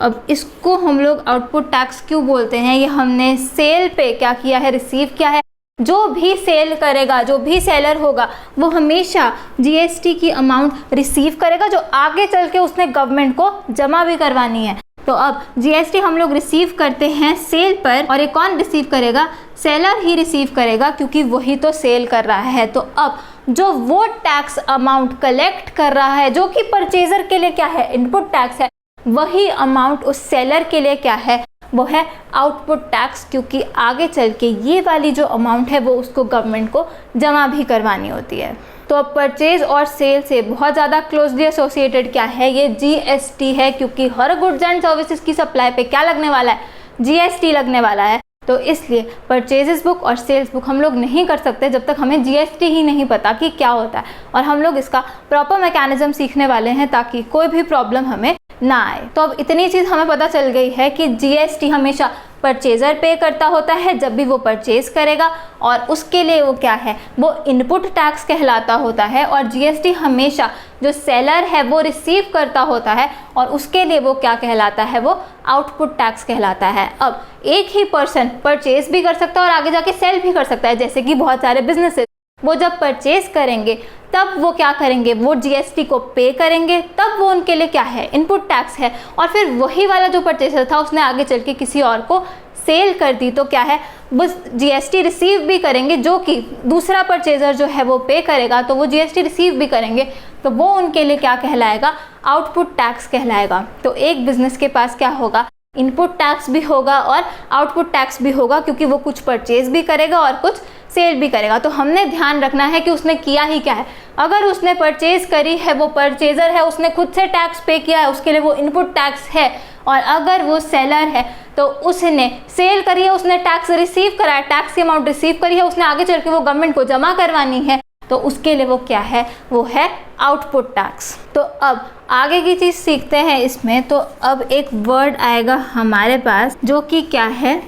अब इसको हम लोग आउटपुट टैक्स क्यों बोलते हैं, ये हमने सेल पे क्या किया है, रिसीव किया है। जो भी सेल करेगा, जो भी सेलर होगा वो हमेशा जीएसटी की अमाउंट रिसीव करेगा जो आगे चल के उसने गवर्नमेंट को जमा भी करवानी है। तो अब जीएसटी हम लोग रिसीव करते हैं सेल पर, और ये कौन रिसीव करेगा, सेलर ही रिसीव करेगा क्योंकि वही तो सेल कर रहा है। तो अब जो वो टैक्स अमाउंट कलेक्ट कर रहा है जो कि परचेजर के लिए क्या है, इनपुट टैक्स है, वही अमाउंट उस सेलर के लिए क्या है, वो है आउटपुट टैक्स, क्योंकि आगे चल के ये वाली जो अमाउंट है वो उसको गवर्नमेंट को जमा भी करवानी होती है। तो अब परचेज और सेल से बहुत ज़्यादा क्लोजली एसोसिएटेड क्या है, ये जीएसटी है, क्योंकि हर गुड्स एंड सर्विसेज की सप्लाई पे क्या लगने वाला है, जीएसटी लगने वाला है। तो इसलिए परचेजेस बुक और सेल्स बुक हम लोग नहीं कर सकते जब तक हमें जीएसटी ही नहीं पता कि क्या होता है, और हम लोग इसका प्रॉपर मैकेनिज्म सीखने वाले हैं ताकि कोई भी प्रॉब्लम हमें ना आए। तो अब इतनी चीज़ हमें पता चल गई है कि जीएसटी हमेशा परचेज़र पे करता होता है जब भी वो परचेज करेगा, और उसके लिए वो क्या है, वो इनपुट टैक्स कहलाता होता है, और जीएसटी हमेशा जो सेलर है वो रिसीव करता होता है और उसके लिए वो क्या कहलाता है, वो आउटपुट टैक्स कहलाता है। अब एक ही पर्सन परचेज भी कर सकता है और आगे जाके सेल भी कर सकता है, जैसे कि बहुत सारे बिजनेसेस वो जब परचेज करेंगे तब वो क्या करेंगे, वो जीएसटी को पे करेंगे, तब वो उनके लिए क्या है, इनपुट टैक्स है, और फिर वही वाला जो परचेजर था उसने आगे चल के किसी और को सेल कर दी तो क्या है, वो जीएसटी रिसीव भी करेंगे, जो कि दूसरा परचेजर जो है वो पे करेगा, तो वो जीएसटी रिसीव भी करेंगे, तो वो उनके लिए क्या कहलाएगा, आउटपुट टैक्स कहलाएगा। तो एक बिजनेस के पास क्या होगा, इनपुट टैक्स भी होगा और आउटपुट टैक्स भी होगा, क्योंकि वो कुछ परचेज भी करेगा और कुछ सेल भी करेगा। तो हमने ध्यान रखना है कि उसने किया ही क्या है। अगर उसने परचेज करी है, वो परचेजर है, उसने खुद से टैक्स पे किया है, उसके लिए वो इनपुट टैक्स है, और अगर वो सेलर है तो उसने सेल करी है, उसने टैक्स रिसीव करा है, टैक्स की अमाउंट रिसीव करी है, उसने आगे चल के वो गवर्नमेंट को जमा करवानी है, तो उसके लिए वो क्या है, वो है आउटपुट टैक्स। तो अब आगे की चीज़ सीखते हैं इसमें। तो अब एक वर्ड आएगा हमारे पास जो कि क्या है,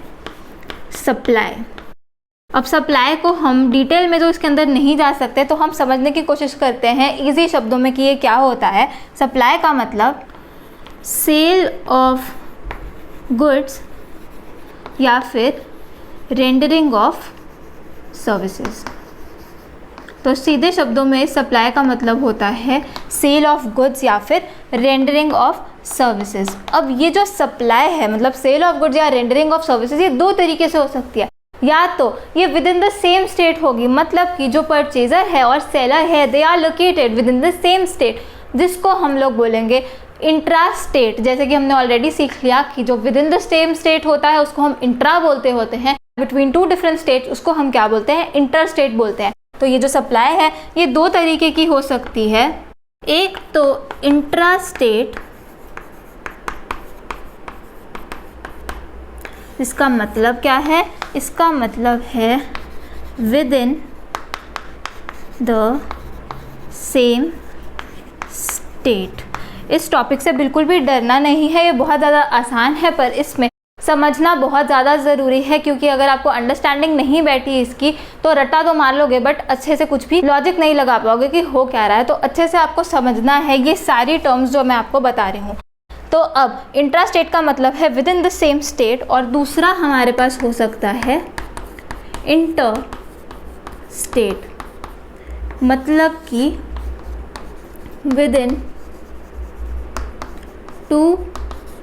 सप्लाई। अब सप्लाई को हम डिटेल में जो इसके अंदर नहीं जा सकते, तो हम समझने की कोशिश करते हैं इजी शब्दों में कि ये क्या होता है। सप्लाई का मतलब सेल ऑफ गुड्स या फिर रेंडरिंग ऑफ सर्विसेज। तो सीधे शब्दों में सप्लाई का मतलब होता है सेल ऑफ गुड्स या फिर रेंडरिंग ऑफ सर्विसेज। अब ये जो सप्लाई है, मतलब सेल ऑफ गुड्स या रेंडरिंग ऑफ सर्विसेज, ये दो तरीके से हो सकती है। या तो ये within the same state होगी, मतलब कि जो परचेजर है और सेलर है they are located within the same state, जिसको हम लोग बोलेंगे इंट्रा स्टेट। जैसे कि हमने ऑलरेडी सीख लिया कि जो with in the same state होता है उसको हम इंट्रा बोलते होते हैं, बिटवीन टू डिफरेंट स्टेट उसको हम क्या बोलते हैं, इंटर स्टेट बोलते हैं। तो ये जो सप्लाई है ये दो तरीके की हो सकती है। एक तो इंट्रा स्टेट, इसका मतलब क्या है, इसका मतलब है with in the same state. इस टॉपिक से बिल्कुल भी डरना नहीं है, ये बहुत ज़्यादा आसान है, पर इसमें समझना बहुत ज़्यादा ज़रूरी है, क्योंकि अगर आपको अंडरस्टैंडिंग नहीं बैठी इसकी तो रट्टा तो मार लोगे बट अच्छे से कुछ भी लॉजिक नहीं लगा पाओगे कि हो क्या रहा है। तो अच्छे से आपको समझना है ये सारी टर्म्स जो मैं आपको बता रही हूँ। तो अब इंट्रा स्टेट का मतलब है with in the same state, और दूसरा हमारे पास हो सकता है इंटर स्टेट, मतलब कि within two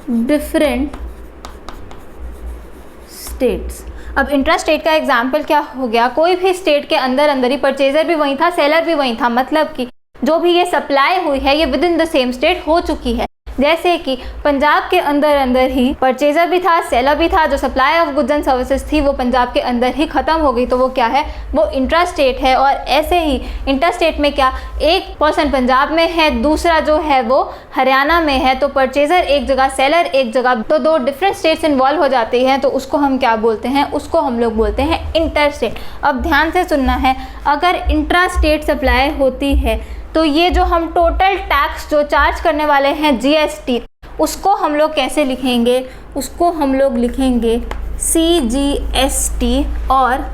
different states. अब इंट्रा स्टेट का एग्जाम्पल क्या हो गया, कोई भी स्टेट के अंदर अंदर ही परचेजर भी वही था, सेलर भी वही था, मतलब कि जो भी ये सप्लाई हुई है ये within the same state हो चुकी है। जैसे कि पंजाब के अंदर अंदर ही परचेजर भी था, सेलर भी था, जो supply of goods and services थी वो पंजाब के अंदर ही ख़त्म हो गई, तो वो क्या है, वो इंट्रा स्टेट है। और ऐसे ही इंटर स्टेट में क्या, एक पर्सन पंजाब में है, दूसरा जो है वो हरियाणा में है, तो परचेजर एक जगह, सेलर एक जगह, तो दो डिफरेंट स्टेट्स इन्वॉल्व हो जाती हैं, तो उसको हम क्या बोलते हैं, उसको हम लोग बोलते हैं इंटर स्टेट। अब ध्यान से सुनना है, अगर इंट्रा स्टेट सप्लाई होती है तो ये जो हम टोटल टैक्स जो चार्ज करने वाले हैं जीएसटी, उसको हम लोग कैसे लिखेंगे, उसको हम लोग लिखेंगे CGST और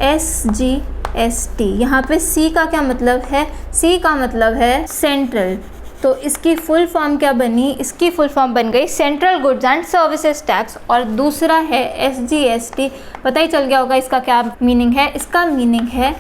SGST। यहाँ पे C का क्या मतलब है, C का मतलब है सेंट्रल, तो इसकी फुल फॉर्म क्या बनी, इसकी फुल फॉर्म बन गई central goods and services tax. और दूसरा है SGST, पता ही चल गया होगा इसका क्या मीनिंग है, इसका मीनिंग है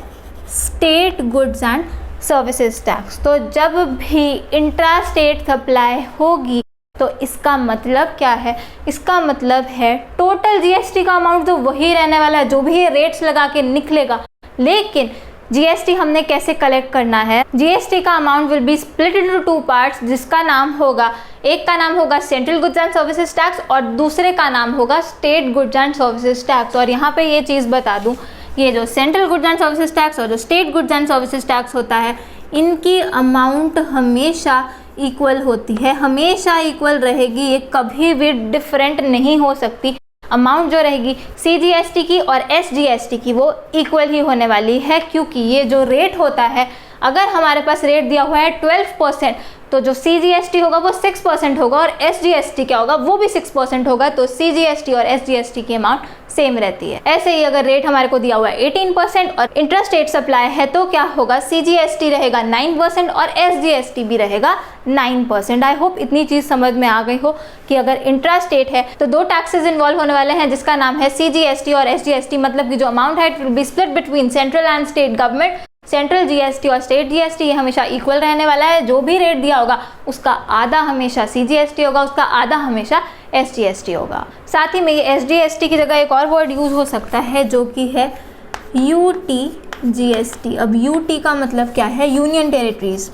state goods and services tax. तो जब भी इंट्रा स्टेट सप्लाई होगी तो इसका मतलब क्या है, इसका मतलब है टोटल जीएसटी का अमाउंट तो वही रहने वाला है, जो भी ये रेट्स लगा के निकलेगा, लेकिन जीएसटी हमने कैसे कलेक्ट करना है, जीएसटी का amount will be split into two parts, जिसका नाम होगा, एक का नाम होगा central goods and services tax और दूसरे का नाम होगा state goods and services tax. और यहाँ पे ये चीज़ बता दूँ ये जो central goods and services tax और जो state goods and services tax होता है, इनकी अमाउंट हमेशा इक्वल होती है, हमेशा इक्वल रहेगी, ये कभी भी डिफरेंट नहीं हो सकती। अमाउंट जो रहेगी CGST की और SGST की वो इक्वल ही होने वाली है, क्योंकि ये जो रेट होता है, अगर हमारे पास रेट दिया हुआ है 12%, तो जो CGST होगा वो 6% होगा और SGST क्या होगा, वो भी 6% होगा। तो CGST और SGST की अमाउंट सेम रहती है। ऐसे ही अगर रेट हमारे को दिया हुआ है 18% और इंट्रास्टेट सप्लाई है तो क्या होगा, CGST रहेगा 9% और SGST भी रहेगा 9%। आई होप इतनी चीज़ समझ में आ गई हो कि अगर इंट्रास्टेट है तो दो टैक्सेस इन्वॉल्व होने वाले हैं, जिसका नाम है CGST और SGST। मतलब कि जो अमाउंट है it will be split between central and state government. Central GST और स्टेट GST ये हमेशा इक्वल रहने वाला है। जो भी रेट दिया होगा उसका आधा हमेशा CGST होगा, उसका आधा हमेशा SGST होगा। साथ ही में ये SGST की जगह एक और वर्ड यूज़ हो सकता है जो कि है UTGST। अब UT का मतलब क्या है, यूनियन टेरिटरीज।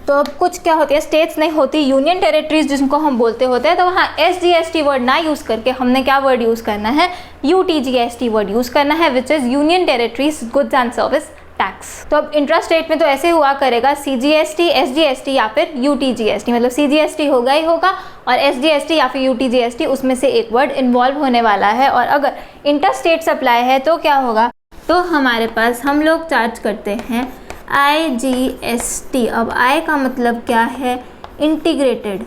तो अब कुछ क्या होती है, स्टेट्स नहीं होती, यूनियन टेरिटरीज जिनको हम बोलते होते हैं। तो वहाँ SGST वर्ड ना यूज़ करके हमने क्या वर्ड यूज़ करना है, UTGST वर्ड यूज़ करना है, which is union territories goods and service tax. तो अब इंट्रास्टेट में तो ऐसे हुआ करेगा CGST, SGST या फिर UTGST। मतलब CGST होगा ही होगा और SGST या फिर UTGST उसमें से एक वर्ड इन्वॉल्व होने वाला है। और अगर इंटरस्टेट सप्लाई है तो क्या होगा, तो हमारे पास हम लोग चार्ज करते हैं IGST। अब I का मतलब क्या है, इंटीग्रेटेड।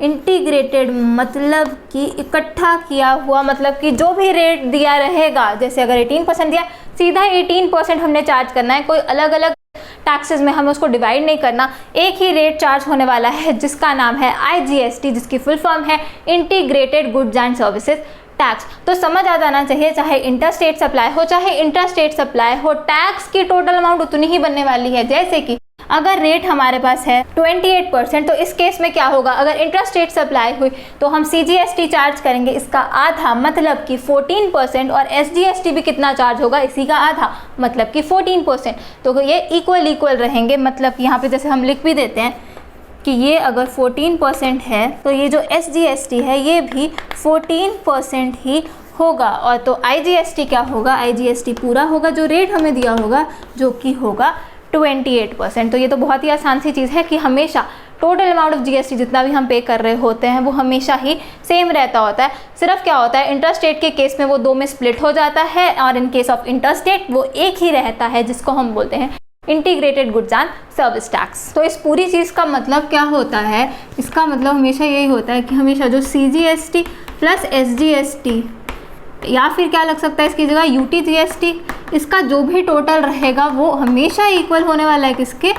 इंटीग्रेटेड मतलब कि इकट्ठा किया हुआ, मतलब कि जो भी रेट दिया रहेगा, जैसे अगर 18% दिया, सीधा 18% हमने चार्ज करना है, कोई अलग अलग टैक्सेस में हमें उसको डिवाइड नहीं करना, एक ही रेट चार्ज होने वाला है जिसका नाम है IGST, जिसकी फुल फॉर्म है integrated goods and services tax. तो समझ आ जाना चाहिए, चाहे इंटरस्टेट सप्लाई हो चाहे इंट्रास्टेट सप्लाई हो, टैक्स की टोटल अमाउंट उतनी ही बनने वाली है। जैसे कि अगर रेट हमारे पास है 28%, तो इस केस में क्या होगा, अगर इंट्रास्टेट सप्लाई हुई तो हम CGST चार्ज करेंगे इसका आधा, मतलब कि 14%, और SGST भी कितना चार्ज होगा, इसी का आधा, मतलब कि 14%। तो ये इक्वल रहेंगे। मतलब यहाँ पे जैसे हम लिख भी देते हैं कि ये अगर 14% है तो ये जो SGST है ये भी 14% ही होगा। और तो IGST क्या होगा, IGST पूरा होगा जो रेट हमें दिया होगा, जो कि होगा 28%। तो ये तो बहुत ही आसान सी चीज़ है कि हमेशा टोटल अमाउंट ऑफ GST जितना भी हम पे कर रहे होते हैं वो हमेशा ही सेम रहता होता है। सिर्फ क्या होता है, इंटरस्टेट के केस में वो दो में स्प्लिट हो जाता है और इन केस ऑफ इंटरस्टेट वो एक ही रहता है, जिसको हम बोलते हैं integrated goods and service tax. तो इस पूरी चीज़ का मतलब क्या होता है, इसका मतलब हमेशा यही होता है कि हमेशा जो CGST प्लस SGST या फिर क्या लग सकता है इसकी जगह UTGST, इसका जो भी टोटल रहेगा वो हमेशा इक्वल होने वाला है किसके,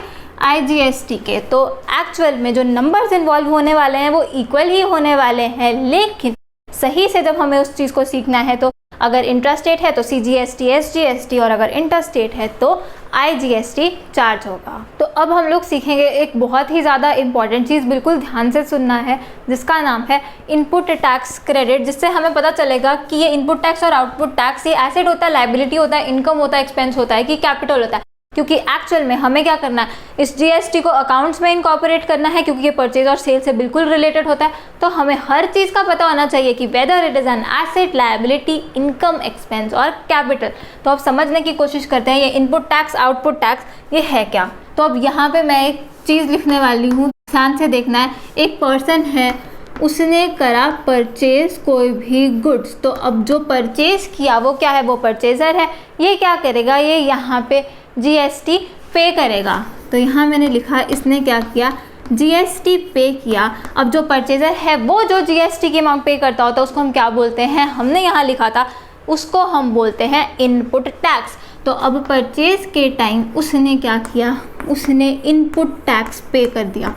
IGST के। तो एक्चुअल में जो नंबर्स इन्वॉल्व होने वाले हैं वो इक्वल ही होने वाले हैं, लेकिन सही से जब हमें उस चीज़ को सीखना है तो अगर इंट्रास्टेट है तो CGST SGST और अगर इंटरस्टेट है तो IGST चार्ज होगा। तो अब हम लोग सीखेंगे एक बहुत ही ज़्यादा इंपॉर्टेंट चीज़, बिल्कुल ध्यान से सुनना है, जिसका नाम है इनपुट टैक्स क्रेडिट। जिससे हमें पता चलेगा कि ये इनपुट टैक्स और आउटपुट टैक्स ये एसेट होता है, लायबिलिटी होता है, इनकम होता है, एक्सपेंस होता है कि कैपिटल होता है। क्योंकि एक्चुअल में हमें क्या करना है, इस GST को अकाउंट्स में इनकॉर्पोरेट करना है, क्योंकि ये परचेज और सेल से बिल्कुल रिलेटेड होता है। तो हमें हर चीज़ का पता होना चाहिए कि whether it is an asset, liability, income, expense और कैपिटल। तो अब समझने की कोशिश करते हैं ये इनपुट टैक्स आउटपुट टैक्स ये है क्या। तो अब यहाँ पे मैं एक चीज़ लिखने वाली हूँ, ध्यान से देखना है। एक पर्सन है, उसने करा परचेज कोई भी गुड्स। तो अब जो परचेज किया वो क्या है, वो परचेजर है। ये क्या करेगा, ये यहाँ पे GST पे करेगा। तो यहाँ मैंने लिखा इसने क्या किया, GST पे किया। अब जो परचेजर है वो जो GST की अमाउंट पे करता होता है उसको हम क्या बोलते हैं, हमने यहाँ लिखा था उसको हम बोलते हैं इनपुट टैक्स। तो अब परचेज के टाइम उसने क्या किया, उसने इनपुट टैक्स पे कर दिया।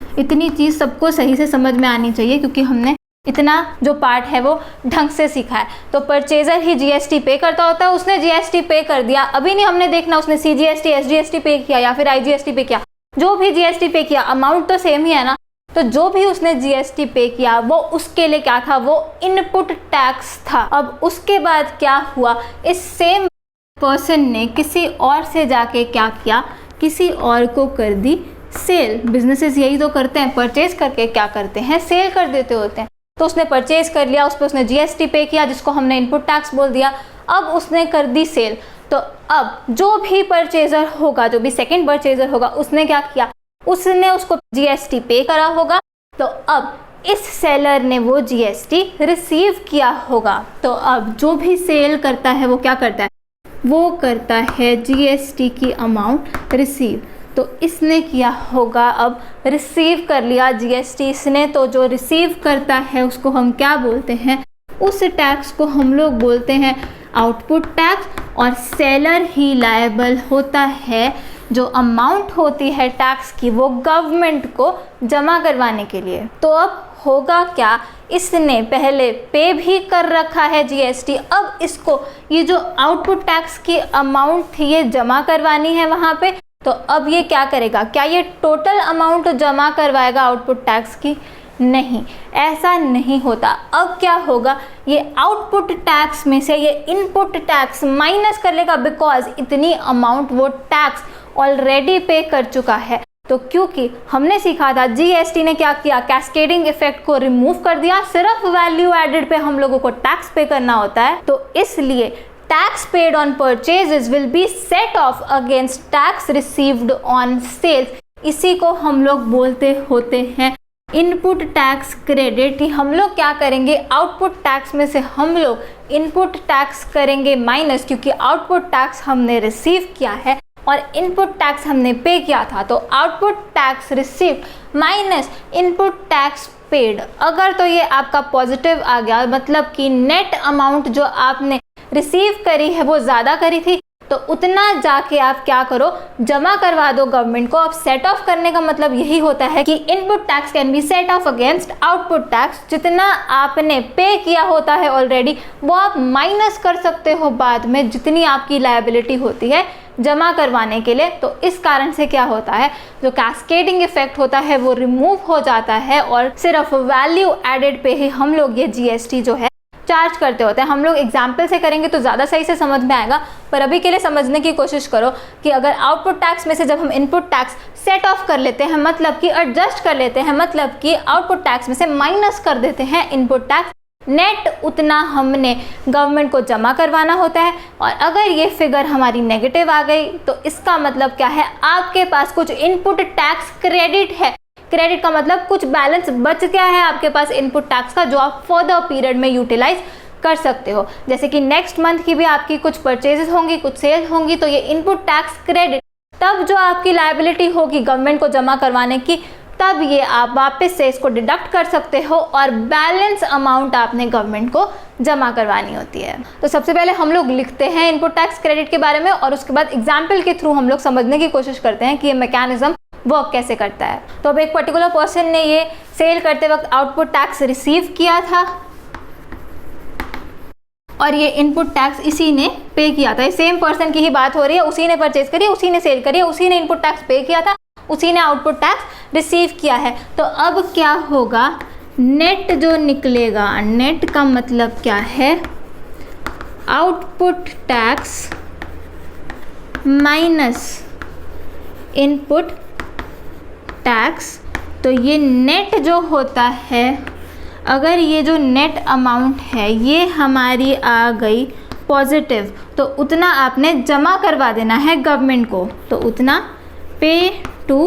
इतनी चीज़ सबको सही से समझ में आनी चाहिए, क्योंकि हमने इतना जो पार्ट है वो ढंग से सीखा है। तो परचेजर ही GST पे करता होता है, उसने GST पे कर दिया। अभी नहीं हमने देखना उसने CGST SGST पे किया या फिर IGST पे किया, जो भी GST पे किया अमाउंट तो सेम ही है ना। तो जो भी उसने GST पे किया वो उसके लिए क्या था, वो इनपुट टैक्स था। अब उसके बाद क्या हुआ, इस सेम पर्सन ने किसी और से जाके क्या किया, किसी और को कर दी सेल। बिजनेसेस यही तो करते हैं, परचेज करके क्या करते हैं, सेल कर देते होते हैं। तो उसने परचेज कर लिया, उस पर उसने जीएसटी पे किया जिसको हमने इनपुट टैक्स बोल दिया। अब उसने कर दी सेल, तो अब जो भी परचेजर होगा, जो भी सेकंड परचेजर होगा, उसने क्या किया, उसने उसको जीएसटी पे करा होगा। तो अब इस सेलर ने वो जीएसटी रिसीव किया होगा। तो अब जो भी सेल करता है वो क्या करता है, वो करता है जीएसटी की अमाउंट रिसीव। तो इसने किया होगा, अब रिसीव कर लिया जीएसटी इसने। तो जो रिसीव करता है उसको हम क्या बोलते हैं, उस टैक्स को हम लोग बोलते हैं आउटपुट टैक्स, और सेलर ही लायबल होता है जो अमाउंट होती है टैक्स की वो गवर्नमेंट को जमा करवाने के लिए। तो अब होगा क्या, इसने पहले पे भी कर रखा है जीएसटी, अब इसको ये जो आउटपुट टैक्स की अमाउंट थी ये जमा करवानी है वहाँ पे। तो अब ये क्या करेगा, क्या ये टोटल अमाउंट जमा करवाएगा आउटपुट टैक्स की? नहीं, ऐसा नहीं होता। अब क्या होगा, ये आउटपुट टैक्स में से ये इनपुट टैक्स माइनस कर लेगा, बिकॉज इतनी अमाउंट वो टैक्स ऑलरेडी पे कर चुका है। तो क्योंकि हमने सीखा था जीएसटी ने क्या किया, कैस्केडिंग इफेक्ट को रिमूव कर दिया, सिर्फ वैल्यू एडेड पे हम लोगों को टैक्स पे करना होता है। तो इसलिए tax paid on purchases will be set off against tax received on sales. इसी को हम लोग बोलते होते हैं इनपुट टैक्स क्रेडिट। हम लोग क्या करेंगे, आउटपुट टैक्स में से हम लोग इनपुट टैक्स करेंगे माइनस, क्योंकि आउटपुट टैक्स हमने रिसीव किया है और इनपुट टैक्स हमने पे किया था। तो output tax received minus input tax paid. अगर तो ये आपका पॉजिटिव आ गया, मतलब कि नेट अमाउंट जो आपने रिसीव करी है वो ज़्यादा करी थी, तो उतना जाके आप क्या करो, जमा करवा दो गवर्नमेंट को। अब सेट ऑफ करने का मतलब यही होता है कि input tax can be set off against output tax. जितना आपने पे किया होता है ऑलरेडी वो आप माइनस कर सकते हो बाद में, जितनी आपकी लायबिलिटी होती है जमा करवाने के लिए। तो इस कारण से क्या होता है, जो कैस्केडिंग इफेक्ट होता है वो रिमूव हो जाता है और सिर्फ वैल्यू एडेड पे ही हम लोग ये जीएसटी जो है चार्ज करते होते हैं। हम लोग एग्जाम्पल से करेंगे तो ज़्यादा सही से समझ में आएगा, पर अभी के लिए समझने की कोशिश करो कि अगर आउटपुट टैक्स में से जब हम इनपुट टैक्स सेट ऑफ कर लेते हैं, मतलब कि एडजस्ट कर लेते हैं, मतलब कि आउटपुट टैक्स में से माइनस कर देते हैं इनपुट टैक्स, नेट उतना हमने गवर्नमेंट को जमा करवाना होता है। और अगर ये फिगर हमारी नेगेटिव आ गई तो इसका मतलब क्या है, आपके पास कुछ इनपुट टैक्स क्रेडिट है। क्रेडिट का मतलब कुछ बैलेंस बच गया है आपके पास इनपुट टैक्स का, जो आप फर्दर पीरियड में यूटिलाइज कर सकते हो। जैसे कि नेक्स्ट मंथ की भी आपकी कुछ परचेजेस होंगी, कुछ सेल होंगी, तो ये इनपुट टैक्स क्रेडिट तब जो आपकी लायबिलिटी होगी गवर्नमेंट को जमा करवाने की, तब ये आप वापस से इसको डिडक्ट कर सकते हो और बैलेंस अमाउंट आपने गवर्नमेंट को जमा करवानी होती है। तो सबसे पहले हम लोग लिखते हैं इनपुट टैक्स क्रेडिट के बारे में, और उसके बाद एग्जाम्पल के थ्रू हम लोग समझने की कोशिश करते हैं कि ये मैकेनिज्म वर्क कैसे करता है। तो अब एक पर्टिकुलर पर्सन ने ये सेल करते वक्त आउटपुट टैक्स रिसीव किया था और ये इनपुट टैक्स इसी ने पे किया था। सेम पर्सन की ही बात हो रही है, उसी ने परचेज करी, उसी ने सेल करी, उसी ने इनपुट टैक्स पे किया था, उसी ने आउटपुट टैक्स रिसीव किया है। तो अब क्या होगा, नेट जो निकलेगा, नेट का मतलब क्या है, output tax minus input tax. तो ये नेट जो होता है, अगर ये जो नेट अमाउंट है ये हमारी आ गई पॉजिटिव, तो उतना आपने जमा करवा देना है गवर्नमेंट को, तो उतना पे टू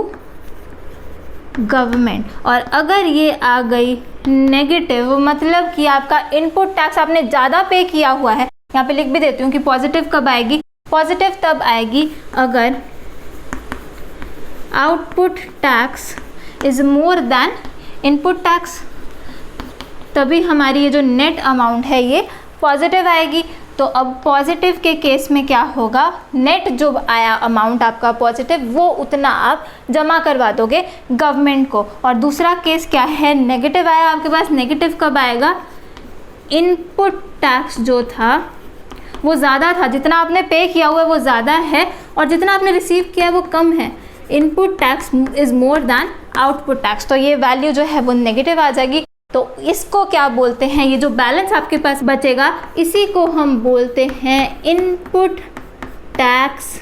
गवर्नमेंट। और अगर ये आ गई नेगेटिव, मतलब कि आपका इनपुट टैक्स आपने ज़्यादा पे किया हुआ है, यहाँ पे लिख भी देती हूँ कि पॉजिटिव कब आएगी, पॉजिटिव तब आएगी अगर output tax is more than input tax, तभी हमारी ये जो नेट अमाउंट है ये पॉजिटिव आएगी। तो अब पॉजिटिव के केस में क्या होगा, नेट जो आया अमाउंट आपका पॉजिटिव वो उतना आप जमा करवा दोगे गवर्नमेंट को। और दूसरा केस क्या है, नेगेटिव आया आपके पास, नेगेटिव कब आएगा, इनपुट टैक्स जो था वो ज़्यादा था, जितना आपने पे किया हुआ है वो ज़्यादा है और जितना आपने रिसीव किया है वो कम है। Input tax is more than output tax, तो ये वैल्यू जो है वो नेगेटिव आ जाएगी। तो इसको क्या बोलते हैं, ये जो बैलेंस आपके पास बचेगा इसी को हम बोलते हैं इनपुट टैक्स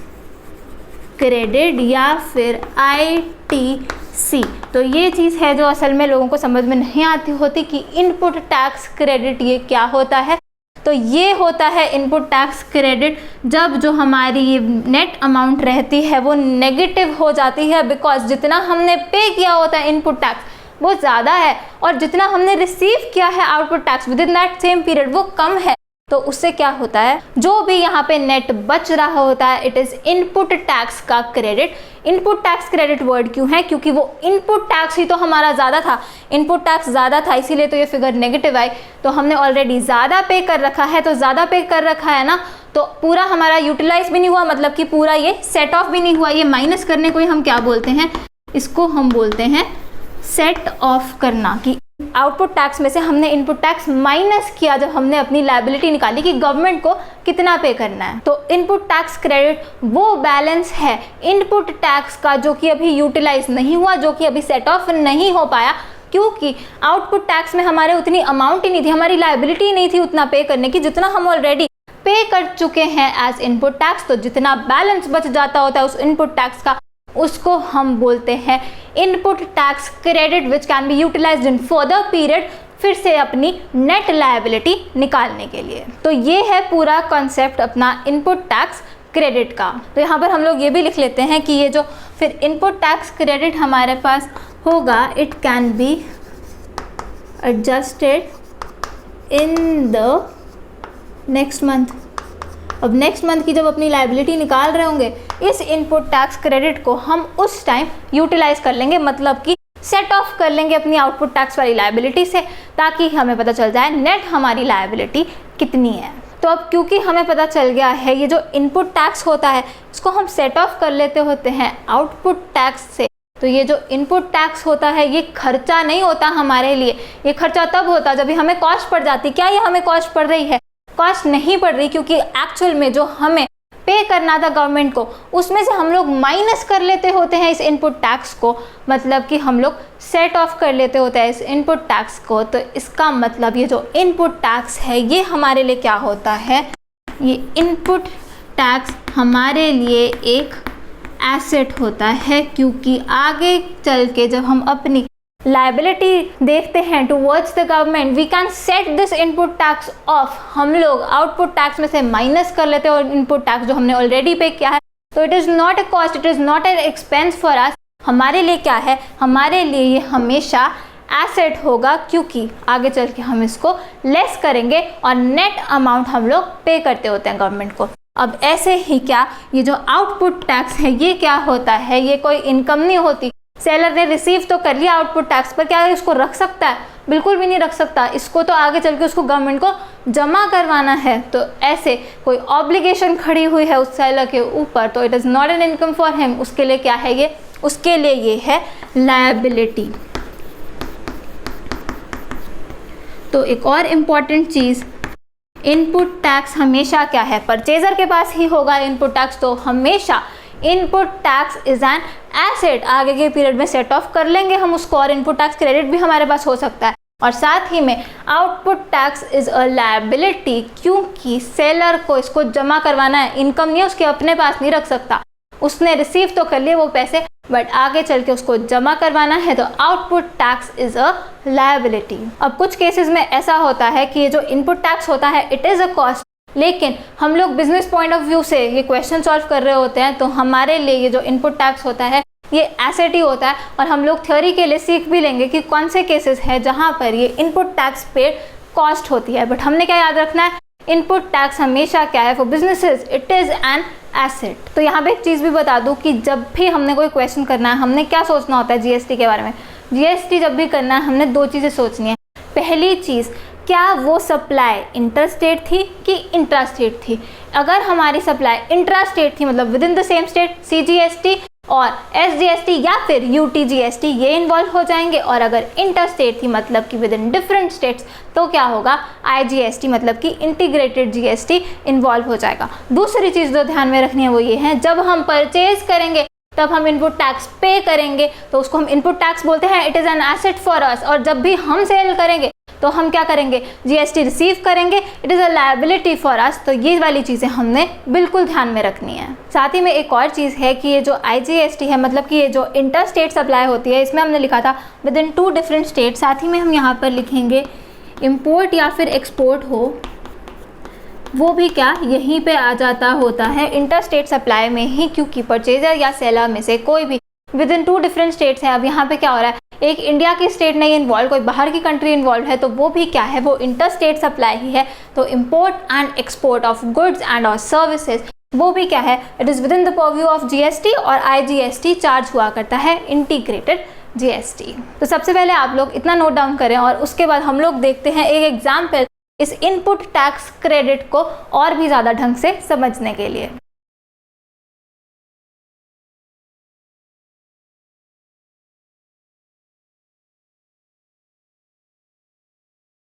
क्रेडिट या फिर ITC। सी। तो ये चीज़ है जो असल में लोगों को समझ में नहीं आती होती कि इनपुट टैक्स क्रेडिट ये क्या होता है। तो ये होता है इनपुट टैक्स क्रेडिट जब जो हमारी नेट अमाउंट रहती है वो नेगेटिव हो जाती है, बिकॉज जितना हमने पे किया होता है इनपुट टैक्स वो ज़्यादा है और जितना हमने रिसीव किया है output tax with in that same period वो कम है। तो उससे क्या होता है, जो भी यहाँ पे नेट बच रहा होता है इट इज़ इनपुट टैक्स का credit. Input tax credit word क्यों है, क्योंकि वो इनपुट टैक्स ही तो हमारा ज़्यादा था, इनपुट टैक्स ज़्यादा था इसीलिए तो ये फिगर नेगेटिव आई। तो हमने ऑलरेडी ज़्यादा पे कर रखा है, तो ज़्यादा पे कर रखा है ना, तो पूरा हमारा यूटिलाइज भी नहीं हुआ, मतलब कि पूरा ये सेट ऑफ भी नहीं हुआ। ये माइनस करने को ही हम क्या बोलते हैं, इसको हम बोलते हैं सेट ऑफ करना, कि आउटपुट टैक्स में से हमने इनपुट टैक्स माइनस किया जब हमने अपनी लायबिलिटी निकाली कि गवर्नमेंट को कितना पे करना है। तो इनपुट टैक्स क्रेडिट वो बैलेंस है इनपुट टैक्स का जो कि अभी यूटिलाइज नहीं हुआ, जो कि अभी सेट ऑफ नहीं हो पाया, क्योंकि आउटपुट टैक्स में हमारे उतनी अमाउंट ही नहीं थी, हमारी लायबिलिटी नहीं थी उतना पे करने की जितना हम ऑलरेडी पे कर चुके हैं एज इनपुट टैक्स। तो जितना बैलेंस बच जाता होता है उस इनपुट टैक्स का उसको हम बोलते हैं input tax credit which can be utilised in further period, फिर से अपनी नेट लायबिलिटी निकालने के लिए। तो ये है पूरा कॉन्सेप्ट अपना इनपुट टैक्स क्रेडिट का। तो यहाँ पर हम लोग ये भी लिख लेते हैं कि ये जो फिर इनपुट टैक्स क्रेडिट हमारे पास होगा it can be adjusted in the next month. अब नेक्स्ट मंथ की जब अपनी लायबिलिटी निकाल रहे होंगे इस इनपुट टैक्स क्रेडिट को हम उस टाइम यूटिलाइज कर लेंगे, मतलब कि सेट ऑफ कर लेंगे अपनी आउटपुट टैक्स वाली लायबिलिटी से, ताकि हमें पता चल जाए नेट हमारी लायबिलिटी कितनी है। तो अब क्योंकि हमें पता चल गया है ये जो इनपुट टैक्स होता है इसको हम सेट ऑफ कर लेते होते हैं आउटपुट टैक्स से। तो ये जो इनपुट टैक्स होता है ये खर्चा नहीं होता हमारे लिए, ये खर्चा तब होता जब हमें कॉस्ट पड़ जाती। क्या ये हमें कॉस्ट पड़ रही है? कॉस्ट नहीं पड़ रही, क्योंकि एक्चुअल में जो हमें पे करना था गवर्नमेंट को उसमें से हम लोग माइनस कर लेते होते हैं इस इनपुट टैक्स को, मतलब कि हम लोग सेट ऑफ कर लेते होते हैं इस इनपुट टैक्स को। तो इसका मतलब ये जो इनपुट टैक्स है ये हमारे लिए क्या होता है, ये इनपुट टैक्स हमारे लिए एक एसेट होता है, क्योंकि आगे चल के जब हम अपनी लायबिलिटी देखते हैं towards the government we can set this input tax off. हम लोग आउटपुट टैक्स में से माइनस कर लेते हैं और इनपुट टैक्स जो हमने ऑलरेडी पे किया है। तो it is not a cost, it is not an expense for us. हमारे लिए क्या है, हमारे लिए ये हमेशा एसेट होगा, क्योंकि आगे चल के हम इसको लेस करेंगे और नेट अमाउंट हम लोग पे करते होते हैं गवर्नमेंट को। अब ऐसे ही क्या ये जो आउटपुट टैक्स है ये क्या होता है, ये कोई इनकम नहीं होती। सेलर ने रिसीव तो कर लिया आउटपुट टैक्स, पर क्या इसको रख सकता है? बिल्कुल भी नहीं रख सकता। इसको तो आगे चल के उसको गवर्नमेंट को जमा करवाना है। तो ऐसे कोई ऑब्लिगेशन खड़ी हुई है उस सेलर के ऊपर, तो it is not an income for him. उसके लिए क्या है ये, उसके लिए ये है लायबिलिटी। तो एक और इम्पॉर्टेंट चीज़, इनपुट टैक्स हमेशा क्या है, परचेजर के पास ही होगा इनपुट टैक्स। तो हमेशा input tax is an asset, आगे के पीरियड में सेट ऑफ कर लेंगे हम उसको और इनपुट टैक्स क्रेडिट भी हमारे पास हो सकता है। और साथ ही में output tax is a liability, क्योंकि सेलर को इसको जमा करवाना है, इनकम नहीं है, उसके अपने पास नहीं रख सकता। उसने रिसीव तो कर लिए वो पैसे, बट आगे चल के उसको जमा करवाना है, तो output tax is a liability. अब कुछ केसेस में ऐसा होता है कि ये जो इनपुट टैक्स होता है इट इज़ अ कॉस्ट, लेकिन हम लोग बिजनेस पॉइंट ऑफ व्यू से ये क्वेश्चन सॉल्व कर रहे होते हैं, तो हमारे लिए ये जो इनपुट टैक्स होता है ये एसेट ही होता है। और हम लोग थ्योरी के लिए सीख भी लेंगे कि कौन से केसेस हैं जहाँ पर ये इनपुट टैक्स पेड कॉस्ट होती है। बट हमने क्या याद रखना है, इनपुट टैक्स हमेशा क्या है for businesses, it is an asset. तो यहाँ पे एक चीज़ भी बता दूँ कि जब भी हमने कोई क्वेश्चन करना है हमने क्या सोचना होता है जीएसटी के बारे में। जीएसटी जब भी करना है हमने दो चीज़ें सोचनी है। पहली चीज़, क्या वो सप्लाई इंटरस्टेट थी कि इंट्रास्टेट थी। अगर हमारी सप्लाई इंट्रास्टेट थी मतलब with in the same state, CGST और एसजीएसटी या फिर यूटीजीएसटी ये इन्वॉल्व हो जाएंगे। और अगर इंटरस्टेट थी मतलब कि विद इन डिफरेंट स्टेट्स, तो क्या होगा, आईजीएसटी मतलब कि इंटीग्रेटेड जीएसटी इन्वॉल्व हो जाएगा। दूसरी चीज़ जो ध्यान में रखनी है वो ये है, जब हम परचेज करेंगे तब हम इनपुट टैक्स पे करेंगे, तो उसको हम इनपुट टैक्स बोलते हैं, it is an asset for us. और जब भी हम सेल करेंगे तो हम क्या करेंगे, जीएसटी रिसीव करेंगे, it is a liability for us. तो ये वाली चीज़ें हमने बिल्कुल ध्यान में रखनी है। साथ ही में एक और चीज़ है कि ये जो IGST है, मतलब कि ये जो इंटर स्टेट सप्लाई होती है, इसमें हमने लिखा था विद इन 2 डिफरेंट स्टेट। साथ ही में हम यहाँ पर लिखेंगे इम्पोर्ट या फिर एक्सपोर्ट हो, वो भी क्या यहीं पे आ जाता होता है इंटर स्टेट सप्लाई में ही, क्योंकि परचेजर या सेलर में से कोई भी विद इन 2 डिफरेंट स्टेट्स हैं। अब यहाँ पे क्या हो रहा है, एक इंडिया की स्टेट नहीं इन्वॉल्व, कोई बाहर की कंट्री इन्वॉल्व है, तो वो भी क्या है, वो इंटर स्टेट सप्लाई ही है। तो import and export of goods and और सर्विसेज, वो भी क्या है, it is with in the purview of GST, और IGST चार्ज हुआ करता है इंटीग्रेटेड GST। तो सबसे पहले आप लोग इतना नोट डाउन करें, और उसके बाद हम लोग देखते हैं एक एग्जाम्पल इस इनपुट टैक्स क्रेडिट को और भी ज़्यादा ढंग से समझने के लिए।